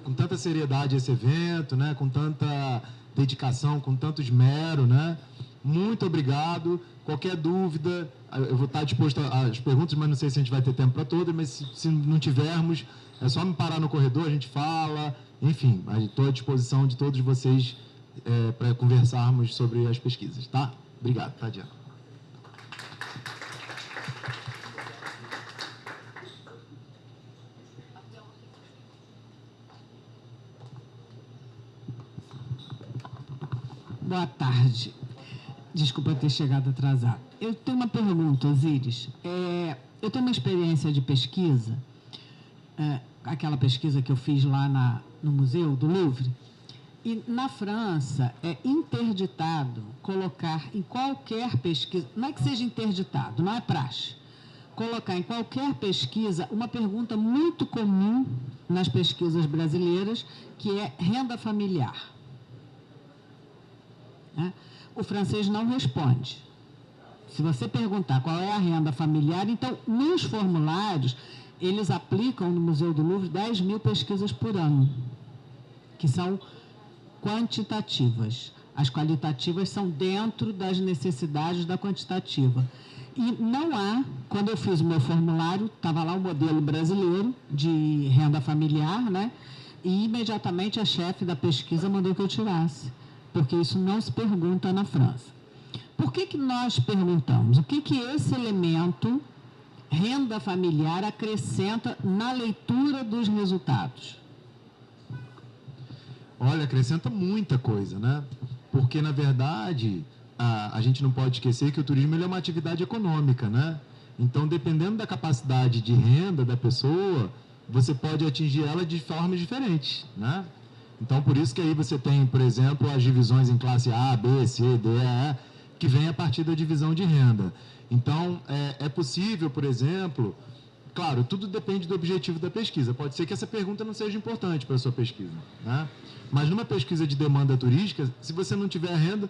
com tanta seriedade esse evento, né? Com tanta dedicação, com tanto esmero, né? Muito obrigado. Qualquer dúvida, eu vou estar disposto às perguntas, mas não sei se a gente vai ter tempo para todas, mas se não tivermos, é só me parar no corredor, a gente fala. Enfim, estou à disposição de todos vocês para conversarmos sobre as pesquisas, tá? Obrigado, tá, Diana? Boa tarde. Desculpa ter chegado atrasado. Eu tenho uma pergunta, Osíris. Eu tenho uma experiência de pesquisa, aquela pesquisa que eu fiz lá no Museu do Louvre, e na França é interditado colocar em qualquer pesquisa, não é que seja interditado, não é praxe, colocar em qualquer pesquisa uma pergunta muito comum nas pesquisas brasileiras, que é renda familiar. Né? O francês não responde. Se você perguntar qual é a renda familiar, então, nos formulários, eles aplicam no Museu do Louvre 10.000 pesquisas por ano, que são quantitativas. As qualitativas são dentro das necessidades da quantitativa. E não há, quando eu fiz o meu formulário, estava lá o modelo brasileiro de renda familiar, né? E imediatamente a chefe da pesquisa mandou que eu tirasse, porque isso não se pergunta na França. Por que nós perguntamos? O que esse elemento, renda familiar, acrescenta na leitura dos resultados? Olha, acrescenta muita coisa, né? Porque, na verdade, a gente não pode esquecer que o turismo ele é uma atividade econômica, né? Então, dependendo da capacidade de renda da pessoa, você pode atingir ela de formas diferentes, né? Então, por isso que aí você tem, por exemplo, as divisões em classe A, B, C, D, E, que vem a partir da divisão de renda. Então, é possível, por exemplo, Claro, tudo depende do objetivo da pesquisa. Pode ser que essa pergunta não seja importante para a sua pesquisa, né? Mas numa pesquisa de demanda turística, se você não tiver renda...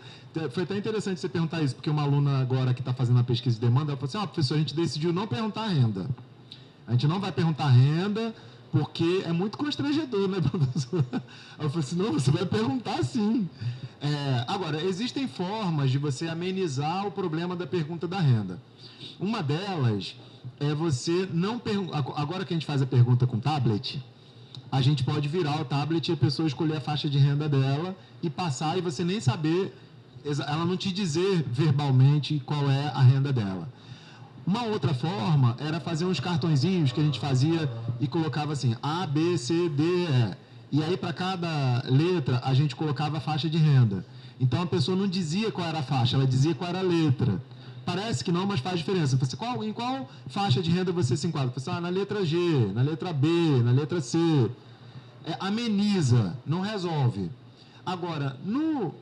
Foi até interessante você perguntar isso, porque uma aluna agora que está fazendo a pesquisa de demanda, ela falou assim, professor, a gente decidiu não perguntar renda. A gente não vai perguntar renda, porque é muito constrangedor, né, professor? Eu falei assim, não, você vai perguntar sim. Agora, existem formas de você amenizar o problema da pergunta da renda. Uma delas é você não perguntar... Agora que a gente faz a pergunta com tablet, a gente pode virar o tablet e a pessoa escolher a faixa de renda dela e passar e você nem saber, ela não te dizer verbalmente qual é a renda dela. Uma outra forma era fazer uns cartõezinhos que a gente fazia e colocava assim, A, B, C, D, E. E aí, para cada letra, a gente colocava a faixa de renda. Então, a pessoa não dizia qual era a faixa, ela dizia qual era a letra. Parece que não, mas faz diferença. Você, em qual faixa de renda você se enquadra? Você, na letra G, na letra B, na letra C. Ameniza, não resolve. Agora, no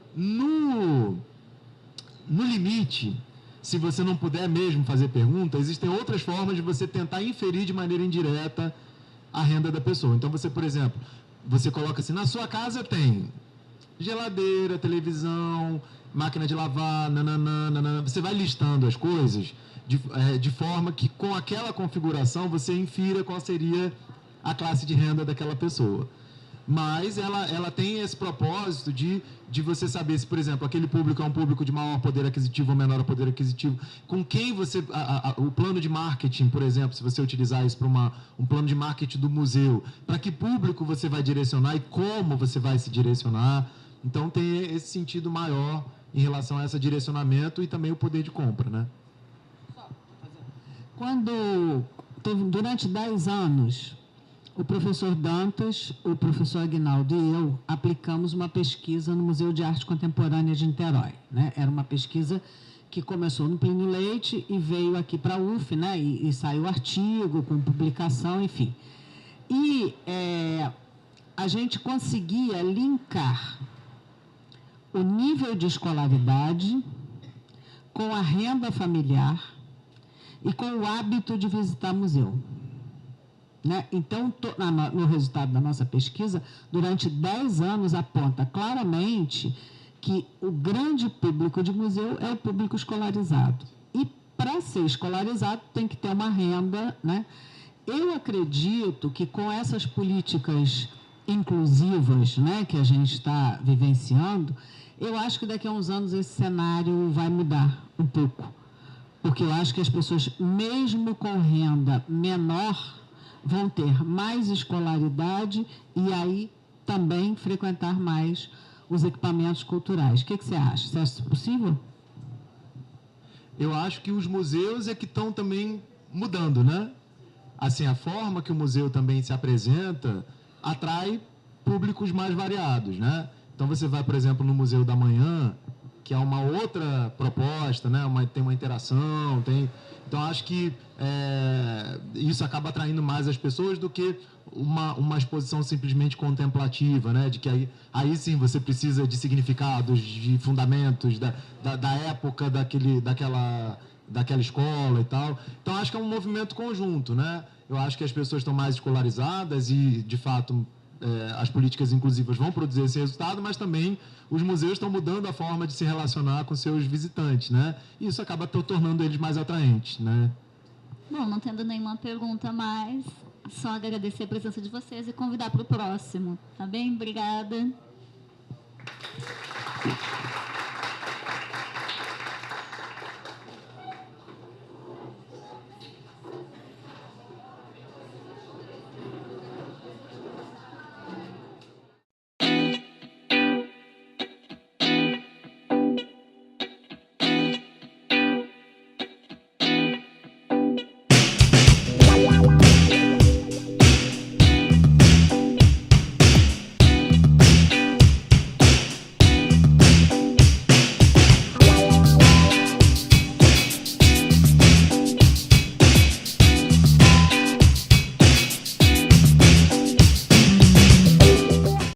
limite, se você não puder mesmo fazer pergunta, existem outras formas de você tentar inferir de maneira indireta a renda da pessoa. Então, você, por exemplo, você coloca assim, na sua casa tem geladeira, televisão, máquina de lavar, nananã. Você vai listando as coisas de forma que, com aquela configuração, você infira qual seria a classe de renda daquela pessoa. Mas ela tem esse propósito de você saber se, por exemplo, aquele público é um público de maior poder aquisitivo ou menor poder aquisitivo, com quem você... o plano de marketing, por exemplo, se você utilizar isso para um plano de marketing do museu, para que público você vai direcionar e como você vai se direcionar. Então, tem esse sentido maior em relação a esse direcionamento e também o poder de compra, né? Durante 10 anos... O professor Dantas, o professor Aguinaldo e eu aplicamos uma pesquisa no Museu de Arte Contemporânea de Niterói, né? Era uma pesquisa que começou no Plínio Leite e veio aqui para a UF, né? E saiu artigo com publicação, enfim. E a gente conseguia linkar o nível de escolaridade com a renda familiar e com o hábito de visitar museu. Né? Então, no resultado da nossa pesquisa, durante 10 anos aponta claramente que o grande público de museu é o público escolarizado. E, para ser escolarizado, tem que ter uma renda, né? Eu acredito que, com essas políticas inclusivas, né, que a gente está vivenciando, eu acho que daqui a uns anos esse cenário vai mudar um pouco. Porque eu acho que as pessoas, mesmo com renda menor, vão ter mais escolaridade e aí também frequentar mais os equipamentos culturais. O que você acha? Você acha isso possível? Eu acho que os museus é que estão também mudando, né? Assim, a forma que o museu também se apresenta atrai públicos mais variados, né? Então, você vai, por exemplo, no Museu da Manhã, que é uma outra proposta, né? Tem uma interação, Então, acho que isso acaba atraindo mais as pessoas do que uma exposição simplesmente contemplativa, né? De que aí sim você precisa de significados, de fundamentos da época daquela escola e tal. Então, acho que é um movimento conjunto, né? Eu acho que as pessoas estão mais escolarizadas e, de fato, as políticas inclusivas vão produzir esse resultado, mas também os museus estão mudando a forma de se relacionar com seus visitantes, né? E isso acaba tornando eles mais atraentes, né? Bom, não tendo nenhuma pergunta mais, só agradecer a presença de vocês e convidar para o próximo, tá bem? Obrigada.